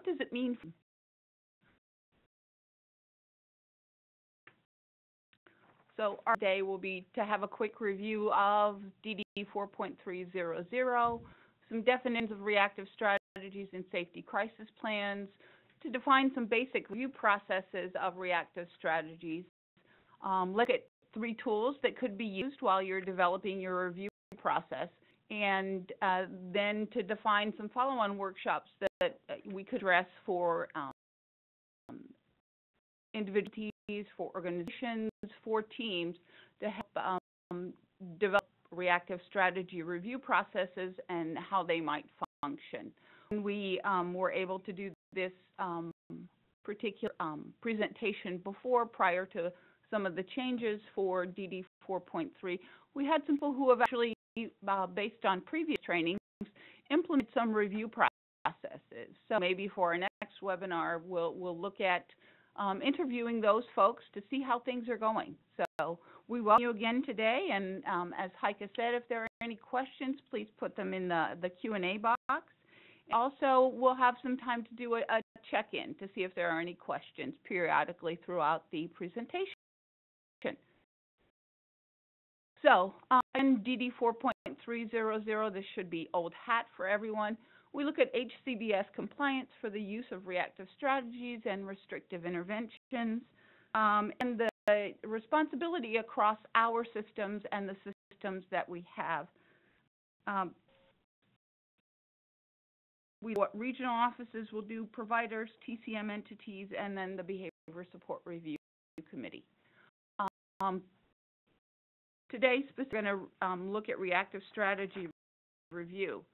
what does it mean? So our day will be to have a quick review of DD 4.300, some definitions of reactive strategies and safety crisis plans, to define some basic review processes of reactive strategies, look at 3 tools that could be used while you're developing your review process, and then to define some follow-on workshops that we could address for individuals, for organizations, for teams, to help develop reactive strategy review processes and how they might function. And we were able to do this particular presentation before, prior to some of the changes for DD 4.3. We had some people who have actually, based on previous trainings, implemented some review processes. So maybe for our next webinar, we'll look at interviewing those folks to see how things are going. So we welcome you again today, and as Heike said, if there are any questions, please put them in the Q&A box. Also, we'll have some time to do a check-in to see if there are any questions periodically throughout the presentation. So in DD 4.300, this should be old hat for everyone. We look at HCBS Compliance for the use of reactive strategies and restrictive interventions, and the responsibility across our systems and the systems that we have. What regional offices will do, providers, TCM entities, and then the Behavior Support Review Committee. Today, we're going to look at reactive strategy review.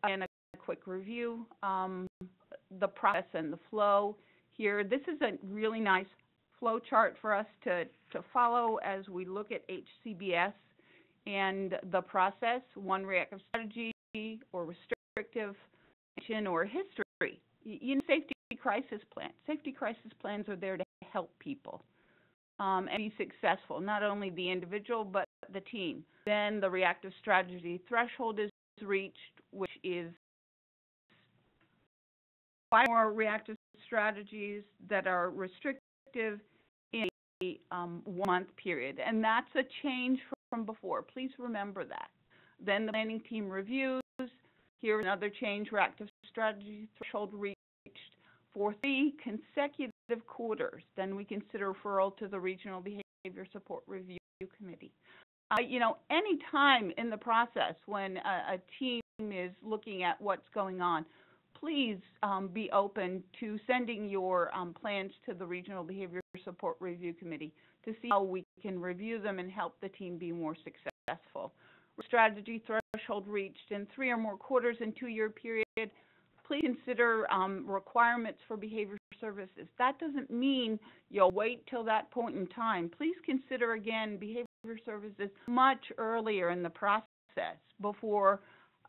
And a quick review, the process and the flow here. This is a really nice flow chart for us to follow as we look at HCBS and the process, one reactive strategy or restrictive or history. You know, safety crisis plans. Safety crisis plans are there to help people and be successful, not only the individual but the team. Then the reactive strategy threshold is reached, which is 5 more reactive strategies that are restrictive in a 1-month period, and that's a change from before. Please remember that. Then the planning team reviews. Here's another change: reactive strategy threshold reached for 3 consecutive quarters. Then we consider referral to the Regional Behavior Support Review Committee. You know, any time in the process when a team is looking at what's going on, please be open to sending your plans to the Regional Behavior Support Review Committee to see how we can review them and help the team be more successful. Strategy threshold reached in 3 or more quarters in 2-year period. Please consider requirements for behavior services. That doesn't mean you'll wait till that point in time. Please consider, again, behavior services much earlier in the process before,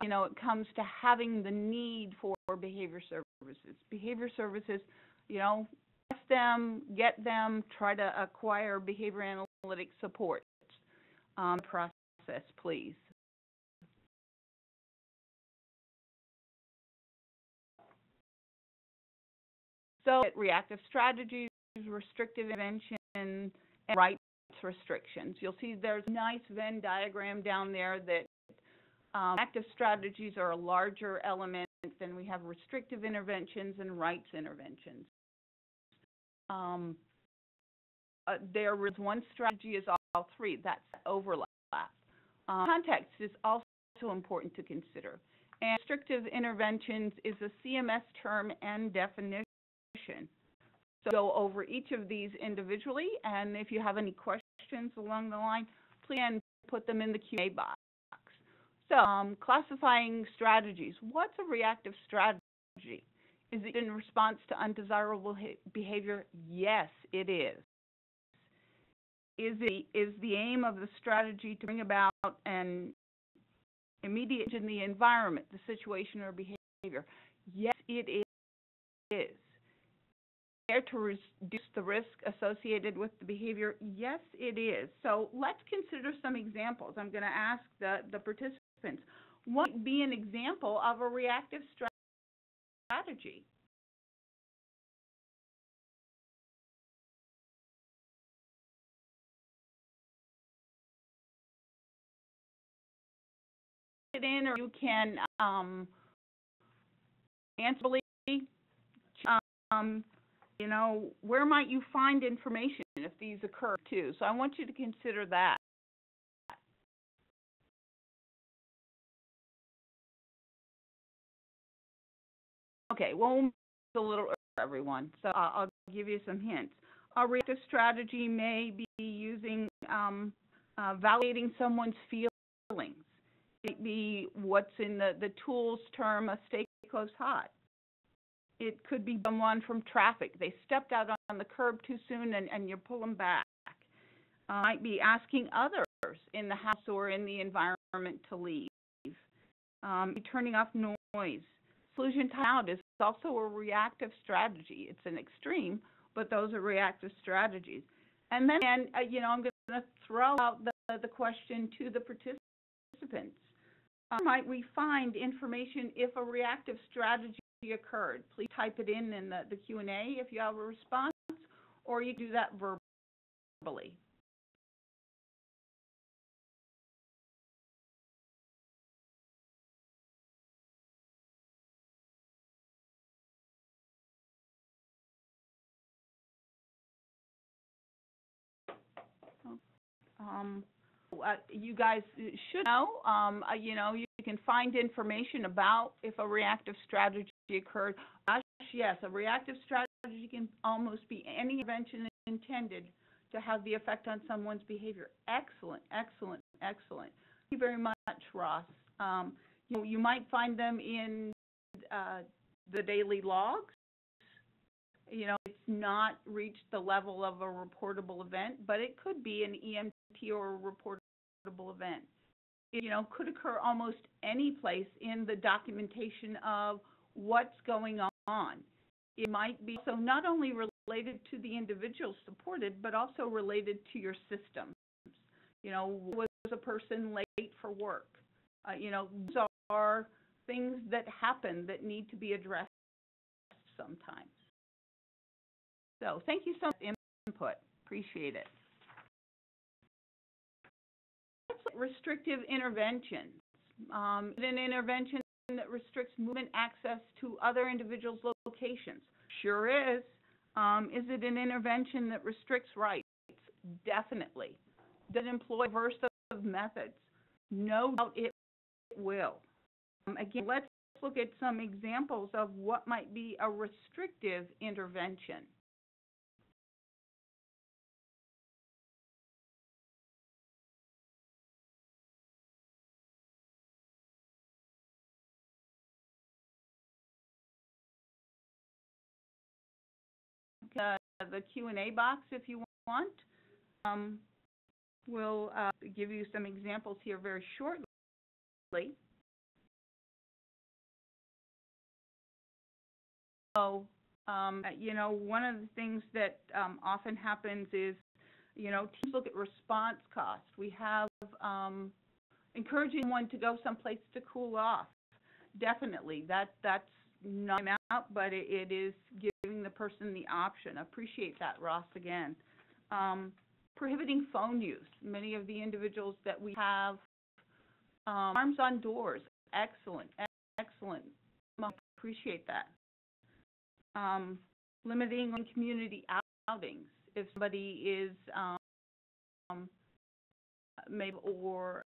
you know, it comes to having the need for behavior services. Behavior services, you know, test them, get them, try to acquire behavior analytic support process, please. So, reactive strategies, restrictive intervention, and rights restrictions. You'll see there's a nice Venn diagram down there that active strategies are a larger element than we have restrictive interventions and rights interventions. There is one strategy is all 3. That's overlap. Context is also important to consider. And restrictive interventions is a CMS term and definition. So go over each of these individually, and if you have any questions along the line, please put them in the Q&A box. So, classifying strategies. What's a reactive strategy? Is it in response to undesirable behavior? Yes, it is. Is the aim of the strategy to bring about an immediate change in the environment, the situation, or behavior? Yes, it is. There to reduce the risk associated with the behavior? Yes, it is. So let's consider some examples. I'm going to ask the participants, what would be an example of a reactive strategy? in, or you can answer, you know, where might you find information if these occur too? So I want you to consider that. Okay, well, a little early for everyone, so I'll give you some hints. A reactive strategy may be using validating someone's feelings. It might be what's in the tools term a stay close hot. It could be someone from traffic. They stepped out on the curb too soon and you pull them back. Might be asking others in the house or in the environment to leave. Turning off noise. Solution timeout is also a reactive strategy. It's an extreme, but those are reactive strategies. And then, you know, I'm going to throw out the question to the participants. Might we find information if a reactive strategy occurred? Please type it in the Q&A if you have a response, or you do that verbally. You guys should know, you know, you can find information about if a reactive strategy occurred. Yes, a reactive strategy can almost be any intervention intended to have the effect on someone's behavior. Excellent, excellent, excellent. Thank you very much, Ross. You know, you might find them in the daily logs. You know, it's not reached the level of a reportable event, but it could be an EMT or a reportable event. It, you know, could occur almost any place in the documentation of what's going on. It might be so not only related to the individual supported, but also related to your systems. You know, was a person late for work? You know, those are things that happen that need to be addressed sometimes. So thank you so much for input. Appreciate it. Restrictive interventions. An intervention that restricts movement access to other individuals' locations. Sure is. Is it an intervention that restricts rights? Definitely. Does it employ diverse of methods? No doubt it will. Again, let's look at some examples of what might be a restrictive intervention. The Q&A box if you want. We'll give you some examples here very shortly. So, you know, one of the things that often happens is, you know, teams look at response costs. We have encouraging one to go someplace to cool off. Definitely, that's not out, but it is giving the person the option. Appreciate that, Ross, again. Prohibiting phone use. Many of the individuals that we have, alarms on doors. Excellent, excellent. Appreciate that. Limiting on community outings. If somebody is maybe or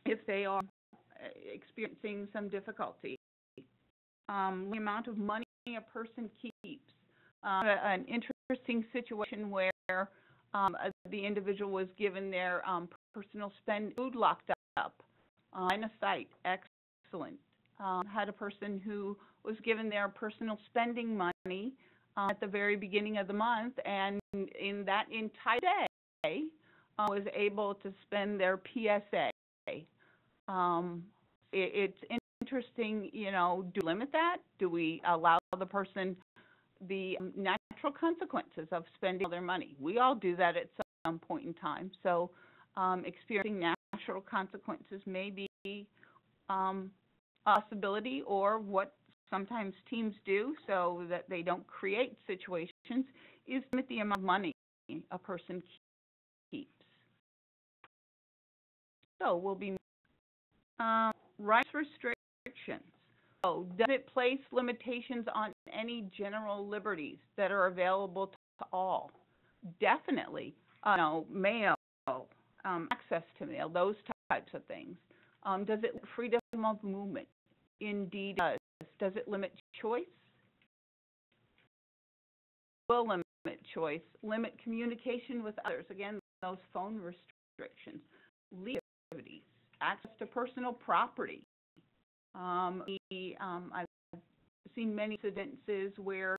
if they are experiencing some difficulty. The amount of money a person keeps. An interesting situation where the individual was given their personal food locked up in a site. Excellent. Had a person who was given their personal spending money at the very beginning of the month, and in that entire day was able to spend their PSA. It's interesting, you know, do we limit that? Do we allow the person the natural consequences of spending all their money? We all do that at some point in time. So experiencing natural consequences may be a possibility, or what sometimes teams do so that they don't create situations is limit the amount of money a person keeps. So we'll be rights restrictions. So does it place limitations on any general liberties that are available to all? Definitely. Mail, access to mail, those types of things. Does it limit freedom of movement? Indeed, it does. Does it limit choice? Will limit choice, limit communication with others. Again, those phone restrictions, legal activities, access to personal property. I've seen many incidences where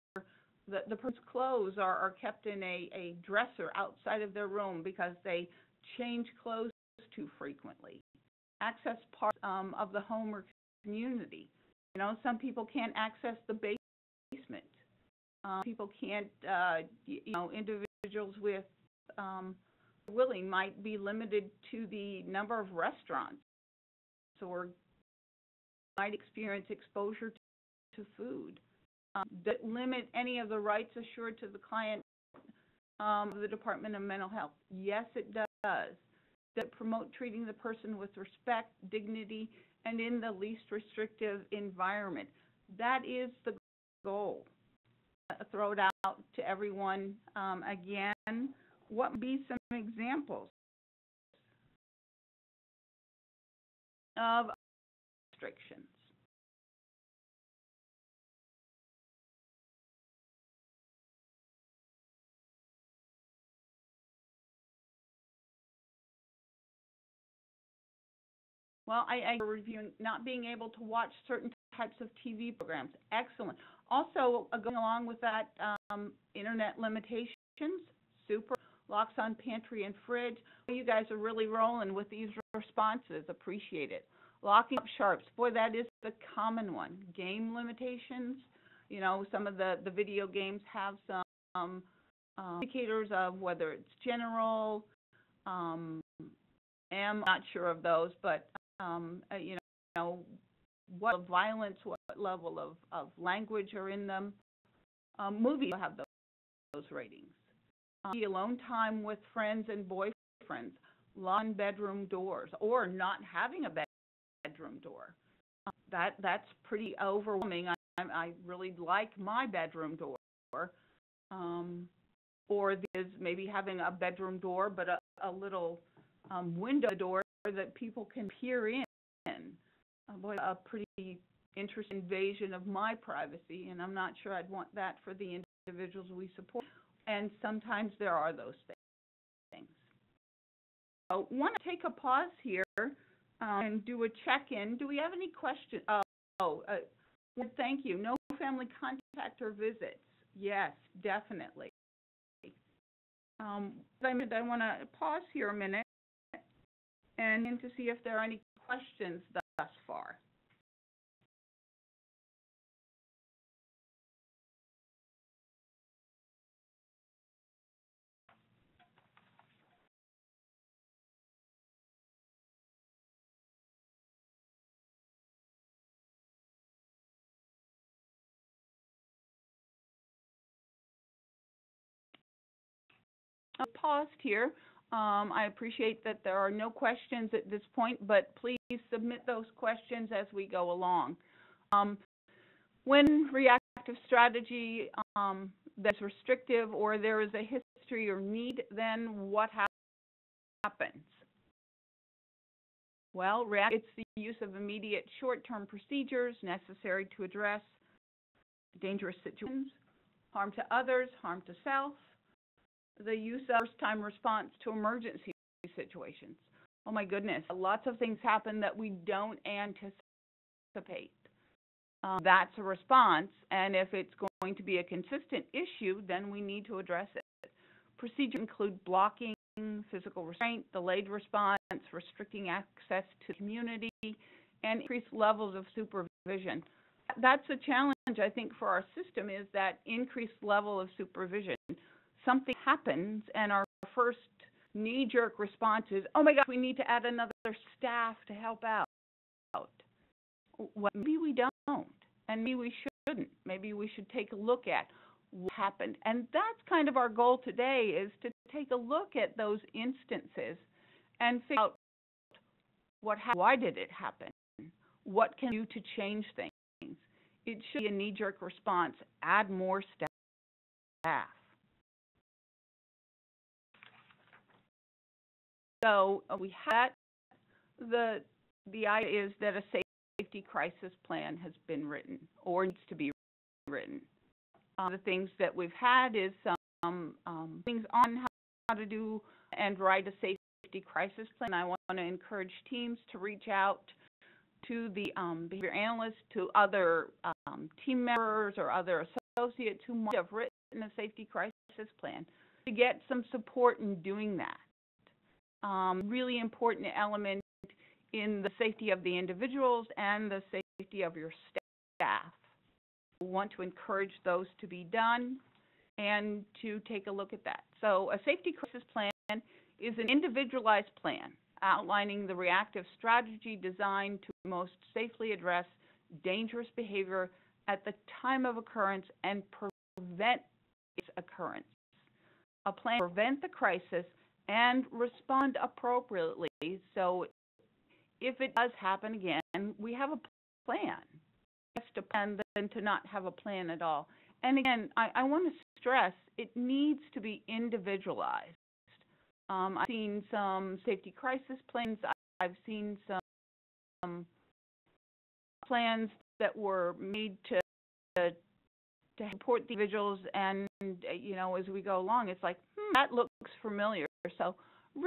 the person's clothes are kept in a dresser outside of their room because they change clothes too frequently. Access parts of the home or community. Some people can't access the basement. People can't, individuals with willing might be limited to the number of restaurants or might experience exposure to food. That limit any of the rights assured to the client of the Department of Mental Health? Yes, it does. Does it promote treating the person with respect, dignity, and in the least restrictive environment? That is the goal. Throw it out to everyone again. What would be some examples of restrictions? Well, I reviewing not being able to watch certain types of TV programs. Excellent. Also, going along with that, internet limitations. Super. Locks on pantry and fridge. You guys are really rolling with these responses. Appreciate it. Locking up sharps. Boy, that is the common one. Game limitations. Some of the video games have some indicators of whether it's general. I'm not sure of those, but what violence, what level of language are in them. Movies have those ratings. Alone time with friends and boyfriends, long bedroom doors, or not having a bedroom door. That's pretty overwhelming. I really like my bedroom door. Or there's maybe having a bedroom door, but a little window door that people can peer in. Boy, a pretty interesting invasion of my privacy, and I'm not sure I'd want that for the individuals we support. And sometimes there are those things. I want to take a pause here and do a check-in. Do we have any questions? Thank you. No family contact or visits. Yes, definitely. I want to pause here a minute and to see if there are any questions thus far. I paused here. I appreciate that there are no questions at this point, but please submit those questions as we go along. When reactive strategy that's restrictive or there is a history or need, then what happens? Well, it's the use of immediate short-term procedures necessary to address dangerous situations, harm to others, harm to self, the use of first-time response to emergency situations. Oh my goodness, lots of things happen that we don't anticipate. That's a response, and if it's going to be a consistent issue, then we need to address it. Procedures include blocking, physical restraint, delayed response, restricting access to the community, and increased levels of supervision. That's a challenge, I think, for our system, is that increased level of supervision. Something happens, and our first knee-jerk response is, oh my gosh, we need to add another staff to help out. Well, maybe we don't, and maybe we shouldn't. Maybe we should take a look at what happened. And that's kind of our goal today, is to take a look at those instances and figure out Why did it happen? What can you do to change things? It should be a knee-jerk response. Add more staff. So we have that. The idea is that a safety crisis plan has been written or needs to be written. The things that we've had is some things on how to do and write a safety crisis plan. I want to encourage teams to reach out to the behavior analyst, to other team members or other associates who might have written a safety crisis plan to get some support in doing that. Really important element in the safety of the individuals and the safety of your staff. We want to encourage those to be done and to take a look at that. So a safety crisis plan is an individualized plan outlining the reactive strategy designed to most safely address dangerous behavior at the time of occurrence and prevent its occurrence. A plan to prevent the crisis and respond appropriately. So if it does happen again, we have a plan. It's to plan than to not have a plan at all. And again, I want to stress it needs to be individualized. I've seen some safety crisis plans. I've seen some plans that were made to support the individuals, and as we go along, it's like that looks familiar. So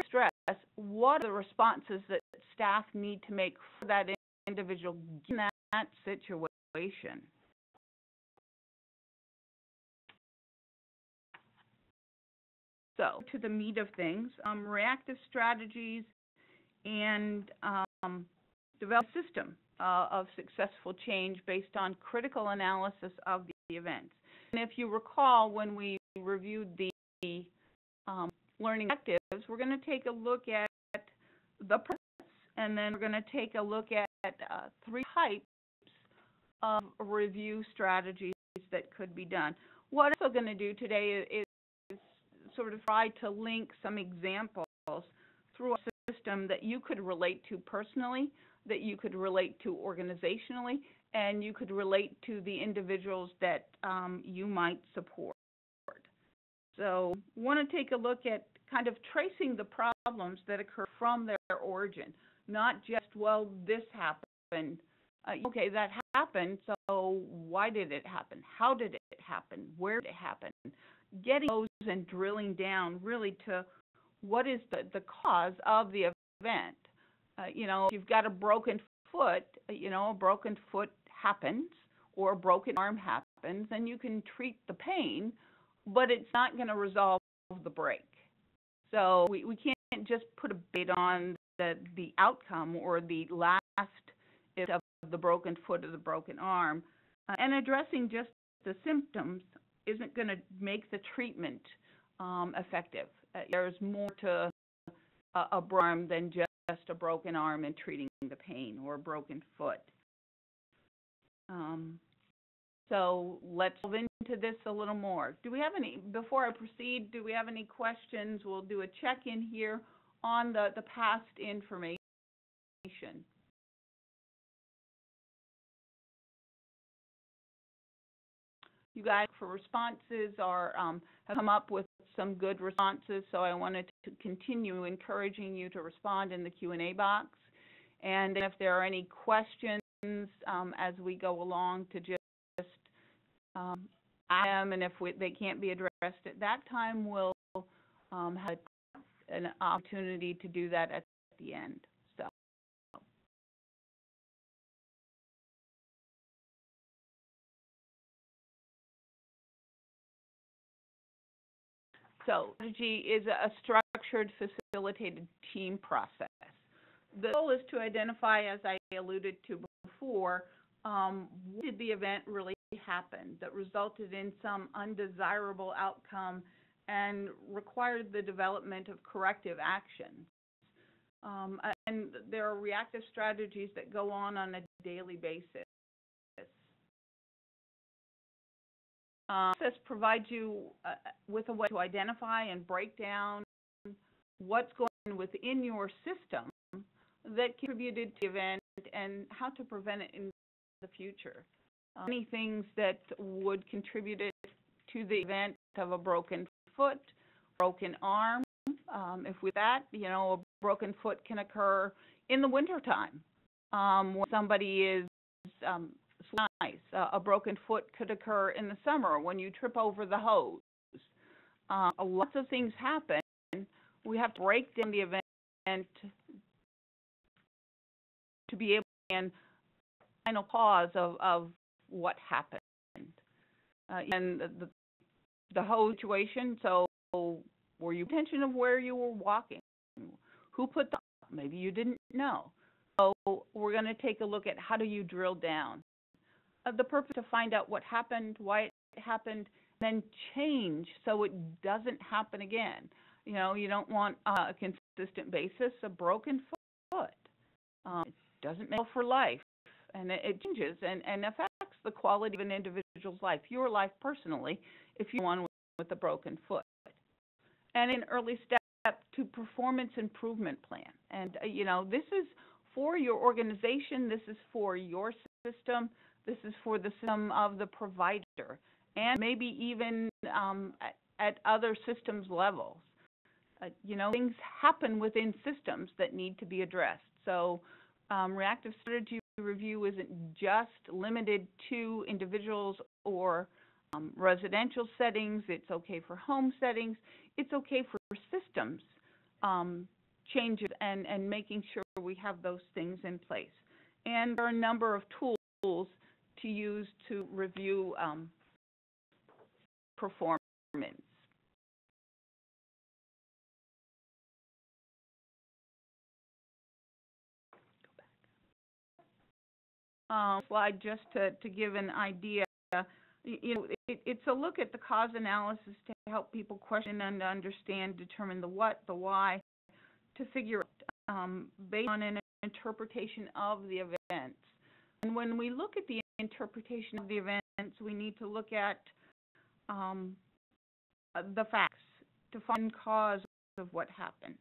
stress what are the responses that staff need to make for that individual in that situation. So to the meat of things, reactive strategies and develop a system of successful change based on critical analysis of the events. And if you recall, when we reviewed the learning objectives, we're going to take a look at the process, and then we're going to take a look at 3 types of review strategies that could be done. What I'm also going to do today is sort of try to link some examples through a system that you could relate to personally, that you could relate to organizationally, and you could relate to the individuals that you might support. So I want to take a look at kind of tracing the problems that occur from their origin, not just, well, this happened. Okay, that happened, so why did it happen? How did it happen? Where did it happen? Getting those and drilling down really to what is the cause of the event. If you've got a broken foot, a broken foot happens, or a broken arm happens, and you can treat the pain, but it's not going to resolve the break. So we can't just put a bait on the outcome or the last of the broken foot or the broken arm. And addressing just the symptoms isn't going to make the treatment effective. There's more to a broken arm than just a broken arm and treating the pain, or a broken foot. So let's move into this a little more. Do we have any, before I proceed, do we have any questions? We'll do a check-in here on the past information. You guys, for responses, have come up with some good responses, so I wanted to continue encouraging you to respond in the Q&A box. And if there are any questions as we go along, to just ask them, and if they can't be addressed at that time, we'll have an opportunity to do that at the end. So strategy is a structured, facilitated team process. The goal is to identify, as I alluded to before, what did the event really happen that resulted in some undesirable outcome and required the development of corrective actions. And there are reactive strategies that go on a daily basis. Process provides you with a way to identify and break down what's going on within your system that contributed to the event and how to prevent it in the future. Many things that would contribute to the event of a broken foot, broken arm. If with that, a broken foot can occur in the wintertime when somebody is ice. A broken foot could occur in the summer when you trip over the hose. Lots of things happen. We have to break down the event to be able to understand the final cause of what happened. And the hose situation, so were you paying attention of where you were walking? Who put the, maybe you didn't know. So we're going to take a look at how do you drill down. The purpose to find out what happened, why it happened, then change so it doesn't happen again. You don't want a consistent basis, a broken foot. It doesn't make for life, and it changes and affects the quality of an individual's life, your life personally, if you want with a broken foot. And an early step to performance improvement plan. And, this is for your organization, this is for your system, this is for the system of the provider, and maybe even at other systems levels. Things happen within systems that need to be addressed. So reactive strategy review isn't just limited to individuals or residential settings. It's okay for home settings. It's okay for systems changes and making sure we have those things in place. And there are a number of tools to use to review performance. Slide just to give an idea. It's a look at the cause analysis to help people question and understand, determine the what, the why, to figure out based on an interpretation of the events. And when we look at the interpretation of the events, we need to look at the facts to find cause of what happened.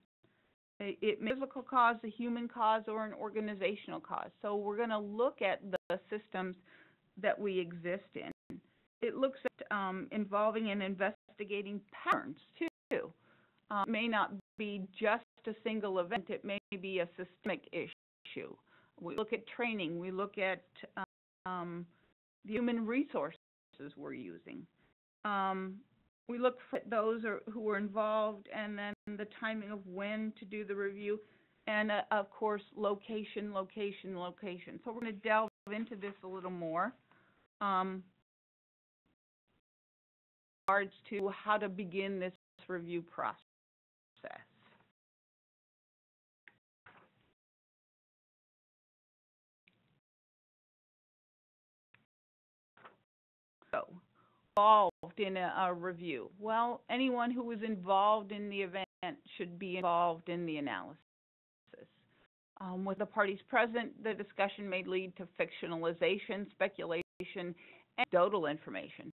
It may be a physical cause, a human cause, or an organizational cause. So we're going to look at the systems that we exist in. It looks at involving and investigating patterns, too. It may not be just a single event. It may be a systemic issue. We look at training. We look at the human resources we're using. We look at those who were involved, and then the timing of when to do the review, and of course, location. So we're going to delve into this a little more. Regards to how to begin this review process. So, involved in a review. Well, anyone who was involved in the event should be involved in the analysis. With the parties present, the discussion may lead to fictionalization, speculation, and anecdotal information.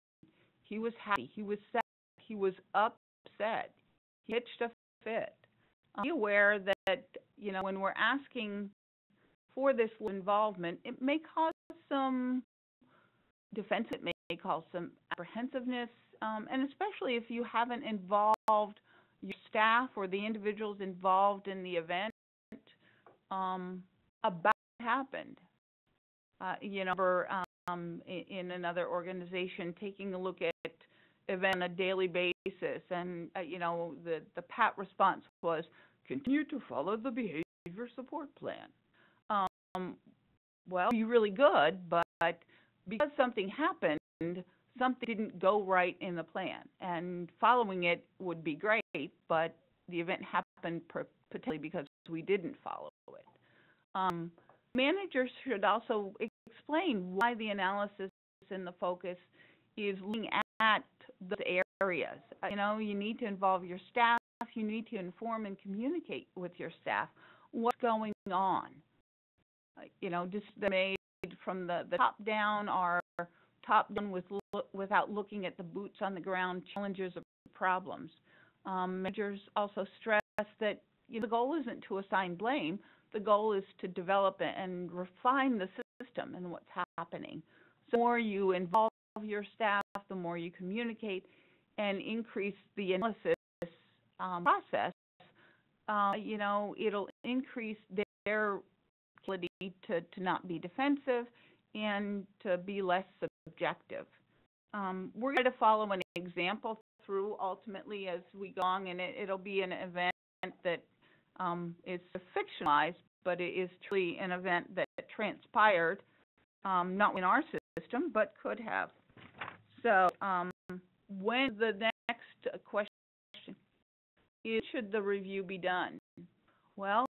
He was happy, he was sad, he was upset, he pitched a fit. Be aware that, when we're asking for this involvement, it may cause some defense, it may cause some apprehensiveness, and especially if you haven't involved your staff or the individuals involved in the event about what happened. In another organization, taking a look at event on a daily basis, and the pat response was continue to follow the behavior support plan. Well, you're really good, but because something happened, something didn't go right in the plan, and following it would be great, but the event happened potentially because we didn't follow it. Managers should also explain why the analysis and the focus is looking at those areas. You need to involve your staff. You need to inform and communicate with your staff what's going on. Just made from the top down or top down without looking at the boots on the ground challenges or problems. Managers also stress that the goal isn't to assign blame. the goal is to develop and refine the system and what's happening. So the more you involve your staff, the more you communicate and increase the analysis process, it'll increase their ability to not be defensive and to be less subjective. We're going to follow an example through ultimately as we go along, and it'll be an event that is fictionalized, but it is truly an event that transpired, not in our system, but could have. So when the next question is, should the review be done? Well,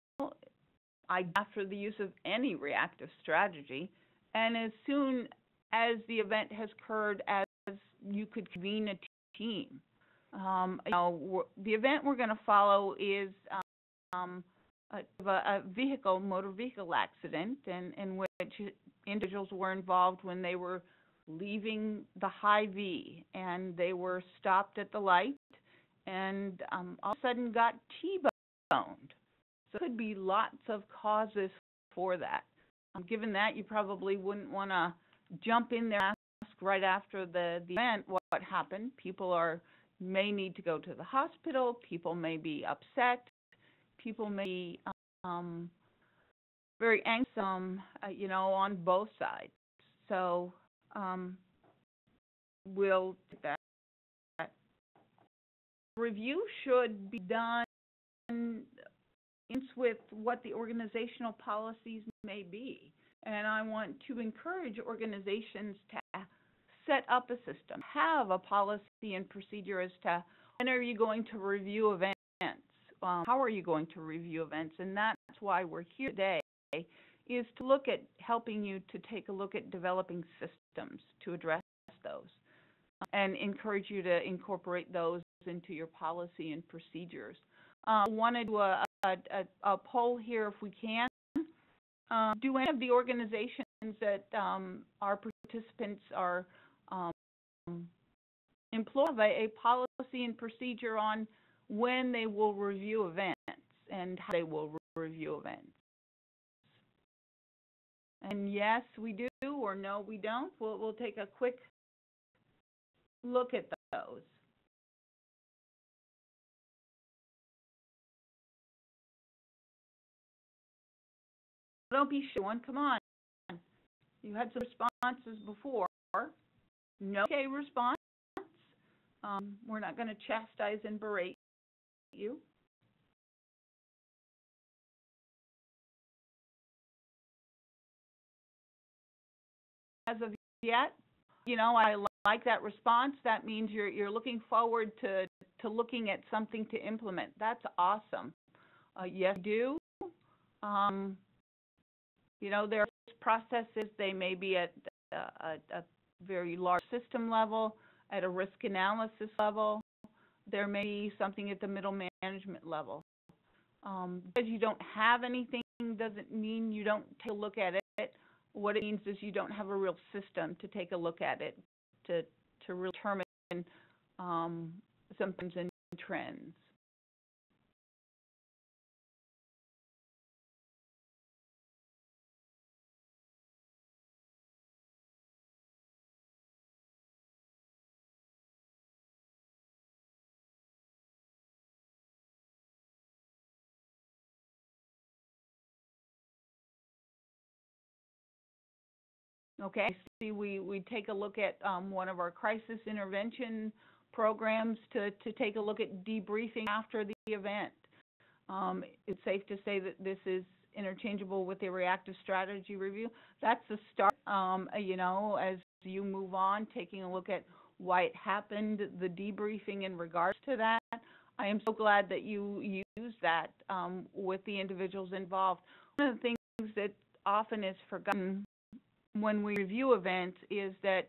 after the use of any reactive strategy, and as soon as the event has occurred, as you could convene a team. The event we're going to follow is a motor vehicle accident, in which individuals were involved when they were leaving the Hy-Vee, and they were stopped at the light, and all of a sudden got T-boned. So there could be lots of causes for that. Given that, you probably wouldn't want to jump in there and ask right after the event what happened. People may need to go to the hospital. People may be upset. People may be very anxious, on both sides. So we'll take that. Review should be done with what the organizational policies may be. And I want to encourage organizations to set up a system, have a policy and procedure as to when are you going to review events, how are you going to review events, and that's why we're here today, is to look at helping you to take a look at developing systems to address those and encourage you to incorporate those into your policy and procedures. I want to do a poll here if we can. Do any of the organizations that our participants are employ a policy and procedure on when they will review events and how they will review events? And yes, we do, or no, we don't. We'll take a quick look at those. Don't be shy. Come on. You had some responses before. No okay response. We're not going to chastise and berate you. As of yet, I like that response. That means you're looking forward to looking at something to implement. That's awesome. Yes, you do. There are processes. They may be at a very large system level, at a risk analysis level. There may be something at the middle management level. Because you don't have anything doesn't mean you don't take a look at it. What it means is you don't have a real system to take a look at it, to really determine symptoms and trends. Okay, see, we take a look at one of our crisis intervention programs to take a look at debriefing after the event. It's safe to say that this is interchangeable with the reactive strategy review. That's the start, as you move on, taking a look at why it happened, the debriefing in regards to that. I am so glad that you use that with the individuals involved. One of the things that often is forgotten when we review events is that,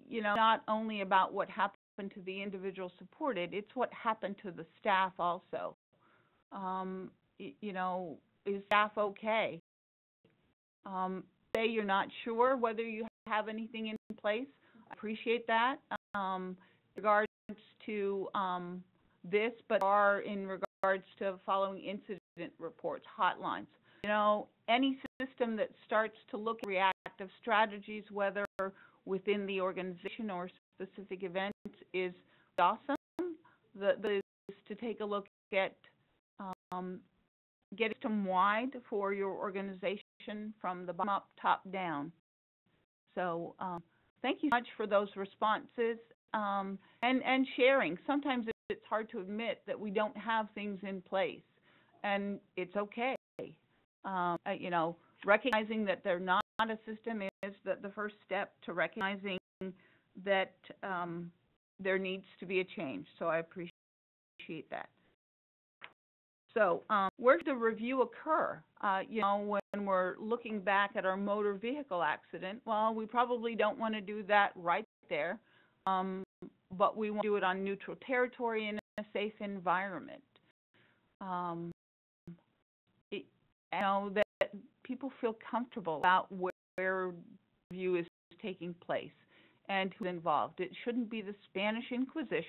not only about what happened to the individual supported, it's what happened to the staff also. Is staff okay? Say you're not sure whether you have anything in place. I appreciate that. In regards to this, but are in regards regards to following incident reports, hotlines. You know, any system that starts to look at reactive strategies, whether within the organization or specific events, is awesome. The is to take a look at get system-wide for your organization from the bottom up, top down. So thank you so much for those responses and sharing. Sometimes it's hard to admit that we don't have things in place, and it's okay. You know, recognizing that they're not a system is the first step to recognizing that there needs to be a change. So I appreciate that. So where does the review occur? You know, when we're looking back at our motor vehicle accident, well, we probably don't want to do that right there, but we want to do it on neutral territory in a safe environment. You know, that people feel comfortable about where review is taking place and who's involved. It shouldn't be the Spanish Inquisition.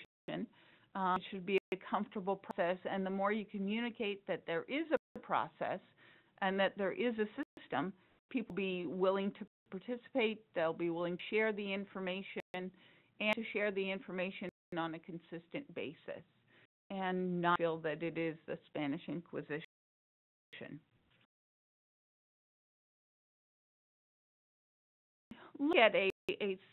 It should be a comfortable process, and the more you communicate that there is a process and that there is a system, people will be willing to participate, they'll be willing to share the information, and to share the information on a consistent basis, and not feel that it is the Spanish Inquisition. Look at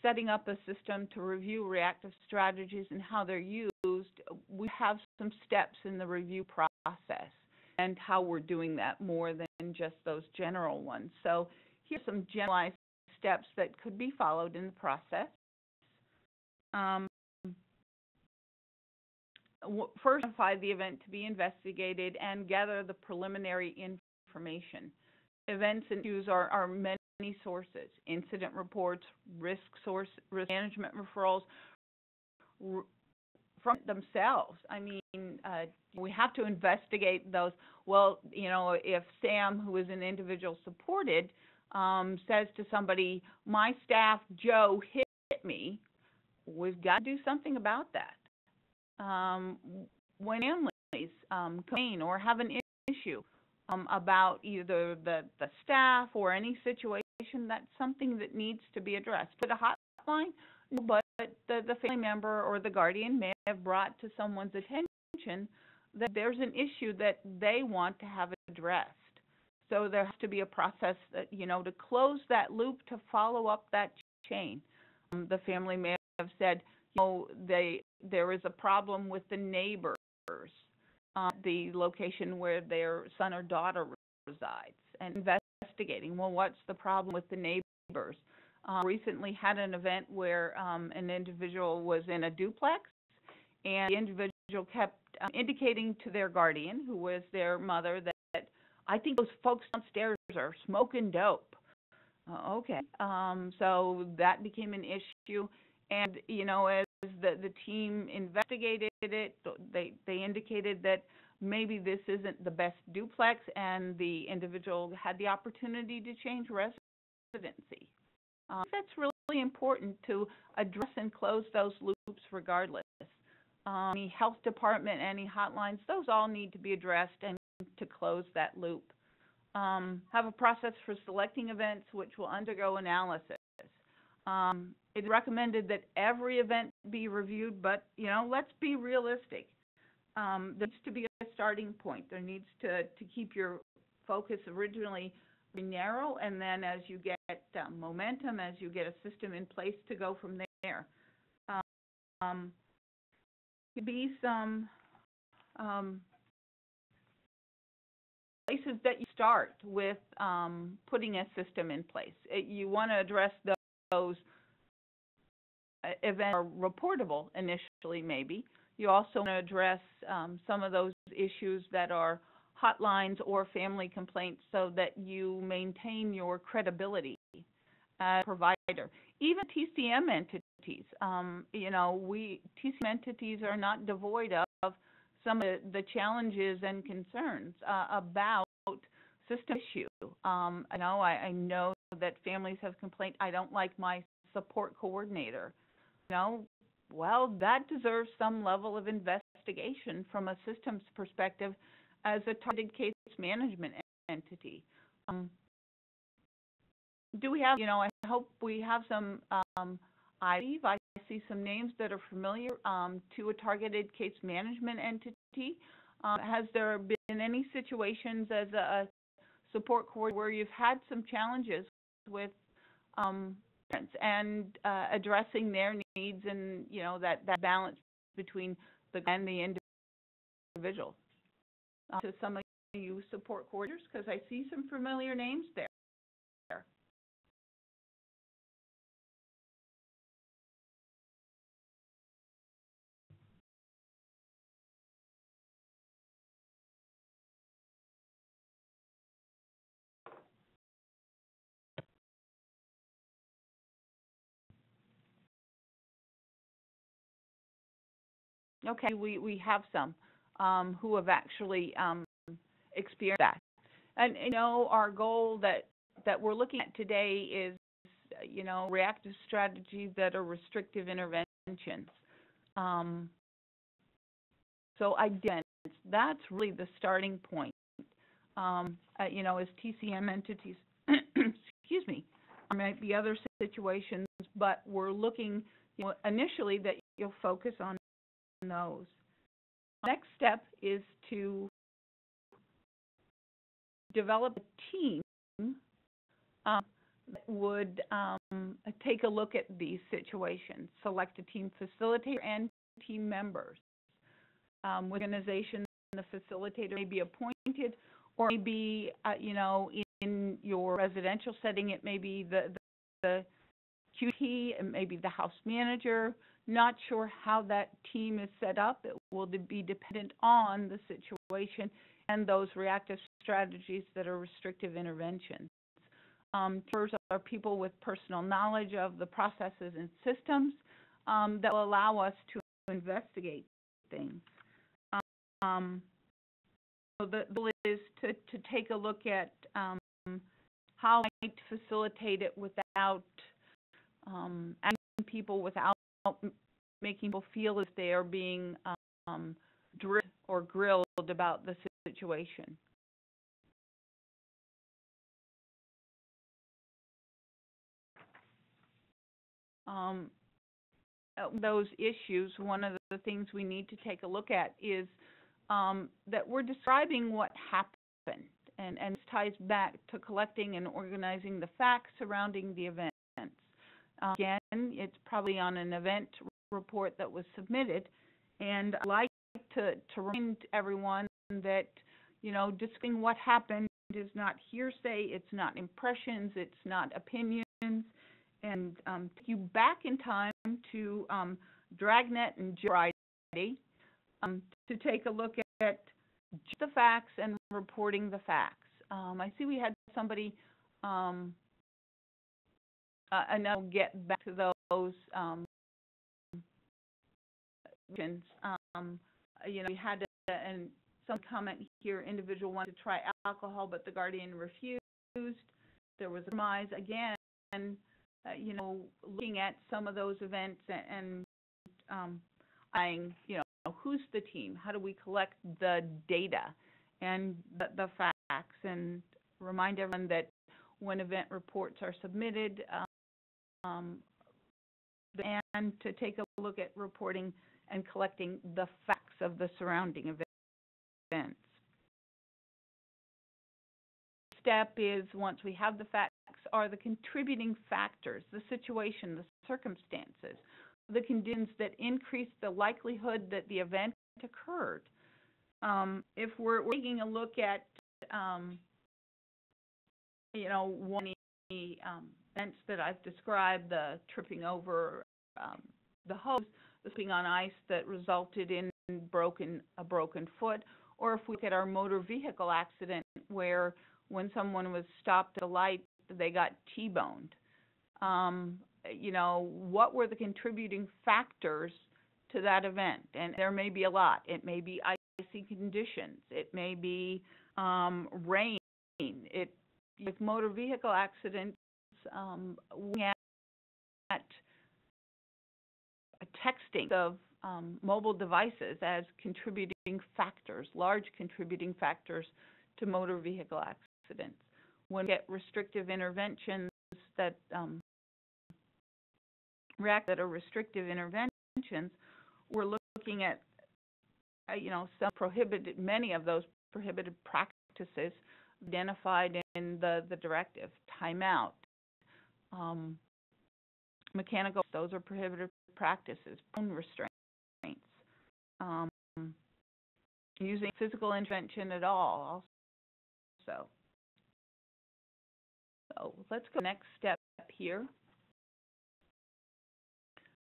setting up a system to review reactive strategies and how they're used. We have some steps in the review process and how we're doing that more than just those general ones. So here's some generalized steps that could be followed in the process. First, identify the event to be investigated and gather the preliminary information. Events and issues are many sources: incident reports, risk management referrals from themselves. I mean, we have to investigate those. Well, you know, if Sam, who is an individual supported, says to somebody, "My staff Joe hit me," we've got to do something about that. When families complain or have an issue about either the staff or any situation, that's something that needs to be addressed. But a hotline, no, but the family member or the guardian may have brought to someone's attention that there's an issue that they want to have addressed. So there has to be a process that, you know, to close that loop, to follow up that chain. The family may have said, you know, there is a problem with the neighbors, the location where their son or daughter resides, and investigating, well, what's the problem with the neighbors? Recently had an event where an individual was in a duplex, and the individual kept indicating to their guardian, who was their mother, that I think those folks downstairs are smoking dope. Okay, so that became an issue, and, you know, as the team investigated it, they indicated that maybe this isn't the best duplex, and the individual had the opportunity to change residency. That's really important to address and close those loops regardless. Any health department, any hotlines, those all need to be addressed and to close that loop. Have a process for selecting events which will undergo analysis. It's recommended that every event be reviewed, but, you know, let's be realistic. There needs to be a starting point. There needs to keep your focus originally narrow, and then as you get momentum, as you get a system in place, to go from there. Could be some places that you start with putting a system in place. You want to address those events are reportable initially, maybe. You also want to address some of those issues that are hotlines or family complaints, so that you maintain your credibility as a provider. Even TCM entities, you know, TCM entities are not devoid of some of the challenges and concerns about system issue. I know that families have complained, I don't like my support coordinator. You know, well, that deserves some level of investigation investigation from a systems perspective as a targeted case management entity. Do we have, I hope we have some, I see some names that are familiar to a targeted case management entity. Has there been any situations as a support coordinator where you've had some challenges with parents and addressing their needs and, that balance between the and the individual? To some of you support coordinators, because I see some familiar names there. Okay, we have some who have actually experienced that. And, our goal that we're looking at today is, reactive strategies that are restrictive interventions. So that's really the starting point. As TCM entities, excuse me, there might be other situations, but we're looking, initially that you'll focus on those. Next step is to develop a team that would take a look at these situations, select a team facilitator and team members. With organization, the facilitator may be appointed, or maybe, in your residential setting, it may be the QT, it may be the house manager. Not sure how that team is set up. It will be dependent on the situation and those reactive strategies that are restrictive interventions. First are people with personal knowledge of the processes and systems that will allow us to investigate things. So the goal is to take a look at how I might facilitate it without asking people, without making people feel as they are being drilled or grilled about the situation. Those issues, one of the things we need to take a look at is that we're describing what happened, and this ties back to collecting and organizing the facts surrounding the events. Again, it's probably on an event report that was submitted, and I'd like to remind everyone that, discussing what happened is not hearsay, it's not impressions, it's not opinions, and take you back in time to Dragnet and Friday to take a look at just the facts and reporting the facts. I see we had somebody, and I'll get back to those we had some comment here, individual wanted to try alcohol, but the guardian refused. There was a compromise. Again, looking at some of those events and who's the team? How do we collect the data and the facts? And remind everyone that when event reports are submitted, and to take a look at reporting and collecting the facts of the surrounding events. Step is, once we have the facts, are the contributing factors, the situation, the circumstances, the conditions that increase the likelihood that the event occurred. If we're taking a look at, one of the events that I've described, the tripping over the hose, the slipping on ice that resulted in a broken foot, or if we look at our motor vehicle accident where when someone was stopped at a light, they got T-boned. What were the contributing factors to that event? And there may be a lot. It may be icy conditions. It may be rain. With motor vehicle accidents, we at texting of mobile devices as contributing factors, large contributing factors to motor vehicle accidents. When we get restrictive interventions that are restrictive interventions, we're looking at many of those prohibited practices identified in the directive. Timeout, mechanical, those are prohibited practices. Phone restraints, using physical intervention at all also. So let's go to the next step here.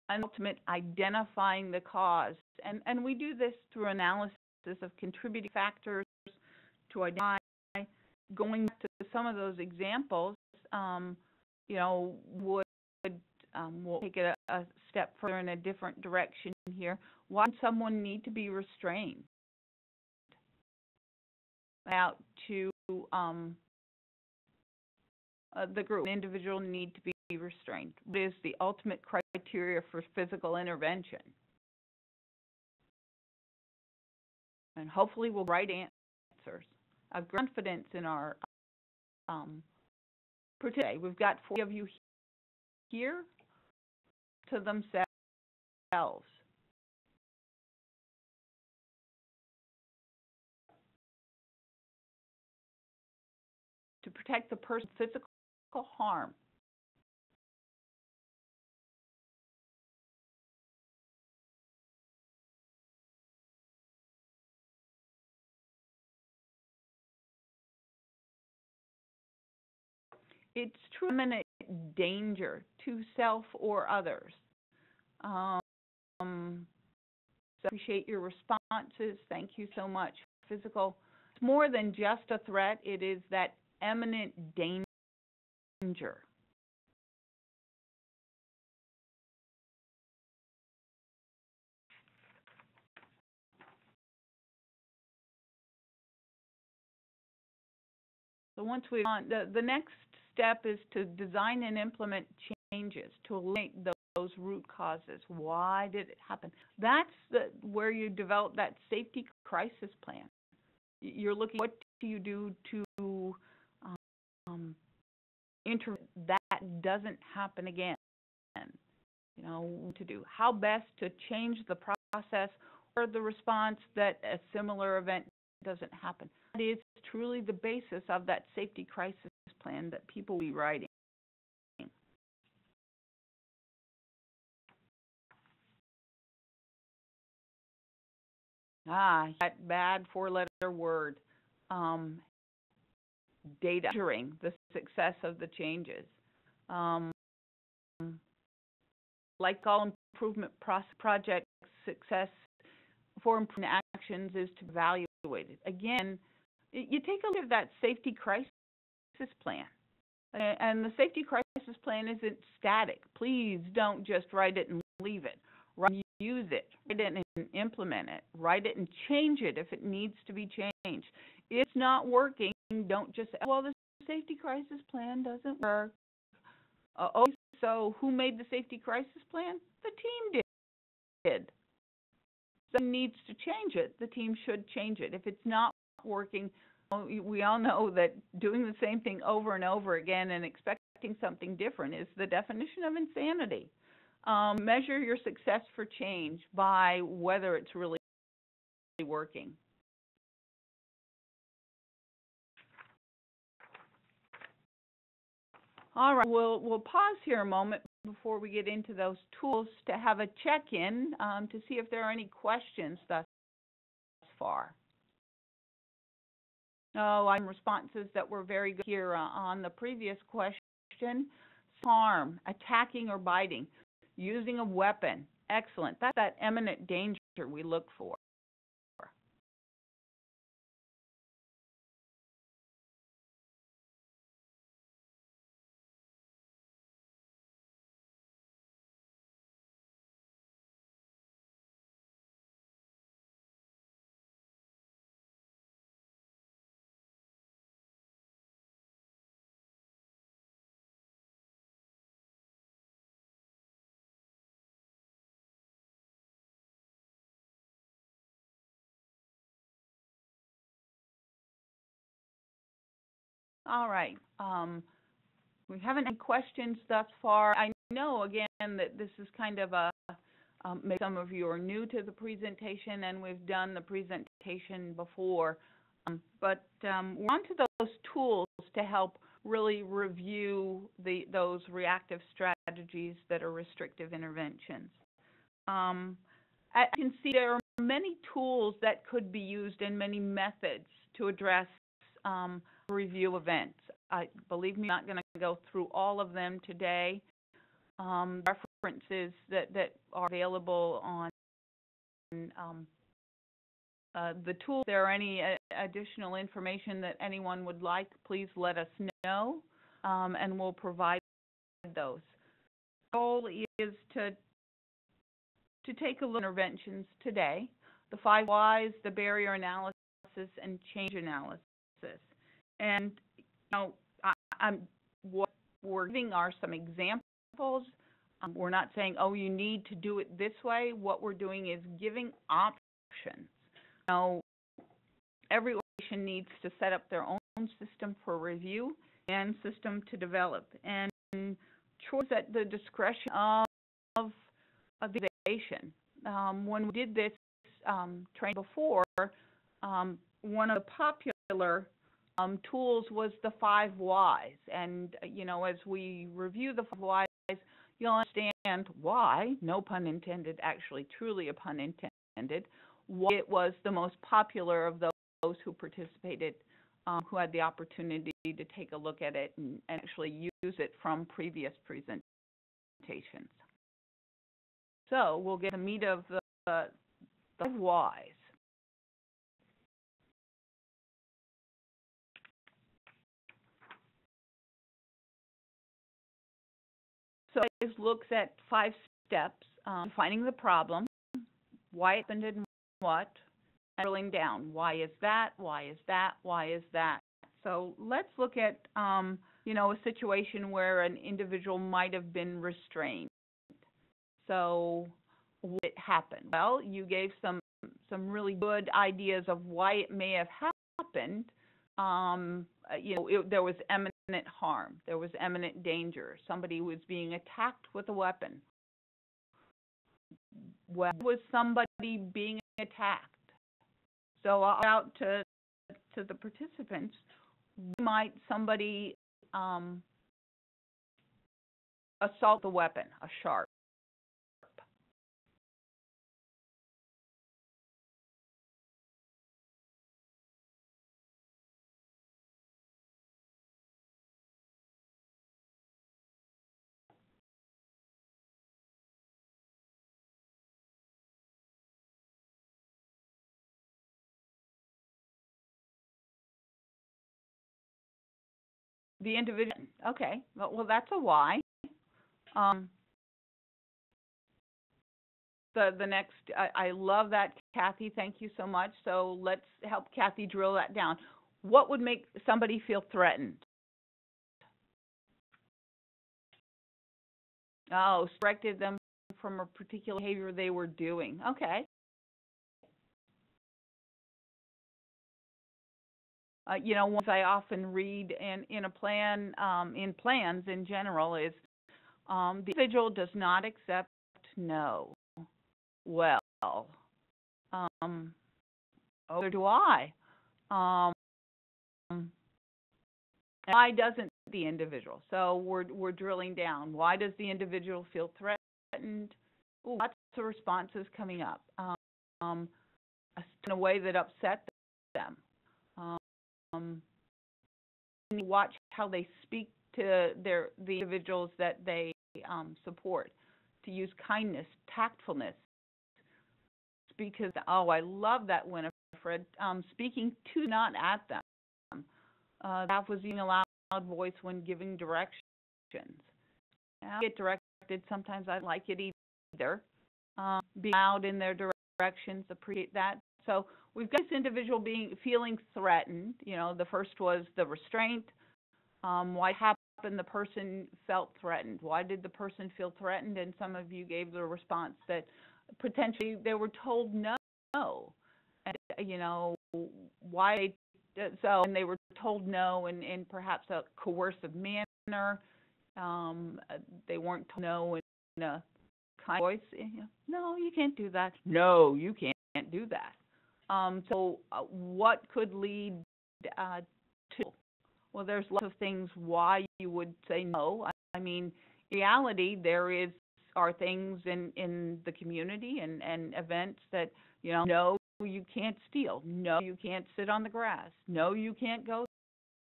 And ultimate, identifying the cause. And we do this through analysis of contributing factors to identify. Going back to some of those examples, we'll take it a step further in a different direction here. Why would someone need to be restrained? Out to the group, an individual need to be restrained. What is the ultimate criteria for physical intervention? And hopefully we'll write answers. I have confidence in our for today. We've got 4 of you here to themselves. To protect the person's physical harm. It's true imminent danger to self or others. So appreciate your responses. Thank you so much. Physical, it's more than just a threat. It is that imminent danger. So once we've done, the next step is to design and implement changes to eliminate those root causes. Why did it happen? That's where you develop that safety crisis plan. You're looking, what do you do to that doesn't happen again? To do how best to change the process or the response that a similar event doesn't happen. That is truly the basis of that safety crisis plan that people will be writing. That bad 4-letter word. Data measuring the success of the changes. Like all improvement project success for improvement actions is to evaluate it. Again, you take a look at that safety crisis plan. And the safety crisis plan isn't static. Please don't just write it and leave it. Use it, write it and implement it. Write it and change it if it needs to be changed. If it's not working, don't just say, well, the safety crisis plan doesn't work. So who made the safety crisis plan? The team did. Someone needs to change it. The team should change it. If it's not working, we all know that doing the same thing over and over again and expecting something different is the definition of insanity. Measure your success for change by whether it's really working. All right, we'll pause here a moment before we get into those tools to have a check-in to see if there are any questions thus far. Responses that were very good here on the previous question. Harm, attacking or biting, using a weapon. Excellent. That's that imminent danger we look for. All right. We haven't had questions thus far. I know, again, that this is kind of a, maybe some of you are new to the presentation, and we've done the presentation before. But we're on to those tools to help really review those reactive strategies that are restrictive interventions. As you can see, there are many tools that could be used and many methods to address review events. Believe me, I'm not going to go through all of them today. References that are available on the tools. If there are any additional information that anyone would like, please let us know, and we'll provide those. The goal is to take a look at interventions today, the 5 whys, the barrier analysis, and change analysis. And what we're giving are some examples. We're not saying, oh, you need to do it this way. What we're doing is giving options. Every organization needs to set up their own system for review and system to develop. And choice at the discretion of the organization. When we did this training before, one of the popular tools was the 5 whys. And, as we review the 5 whys, you'll understand why, no pun intended, actually truly a pun intended, why it was the most popular of those who participated, who had the opportunity to take a look at it and actually use it from previous presentations. So we'll get the meat of the 5 whys. So it looks at 5 steps, defining the problem, why it happened and what, and drilling down. Why is that? Why is that? Why is that? So let's look at, a situation where an individual might have been restrained. So what happened? Well, you gave some really good ideas of why it may have happened. There was imminent harm. There was imminent danger. Somebody was being attacked with a weapon. Well, was somebody being attacked? So out to the participants, might somebody assault the weapon, a sharp? The individual. Okay. Well, that's a why. The next, I love that, Kathy. Thank you so much. So let's help Kathy drill that down. What would make somebody feel threatened? Oh, distracted them from a particular behavior they were doing. Okay. Ones I often read in a plan, in plans in general, is the individual does not accept no. Well, or do I? Why doesn't the individual? So we're drilling down. Why does the individual feel threatened? Ooh, lots of responses coming up in a way that upset them. Watch how they speak to the individuals that they support. To use kindness, tactfulness. Because, oh, I love that, Winifred. Speaking to, not at them. That was using a loud voice when giving directions. I get directed. Sometimes I like it either. Being loud in their directions, appreciate that. So we've got this individual feeling threatened. The first was the restraint. Why happened? The person felt threatened. Why did the person feel threatened? And some of you gave the response that potentially they were told no. And, why? So, and they were told no in perhaps a coercive manner. They weren't told no in a kind voice. No, you can't do that. No, you can't do that. So what could lead to? Well, there's lots of things why you would say no. I mean, in reality, there are things in the community and events that, no, you can't steal. No, you can't sit on the grass. No, you can't go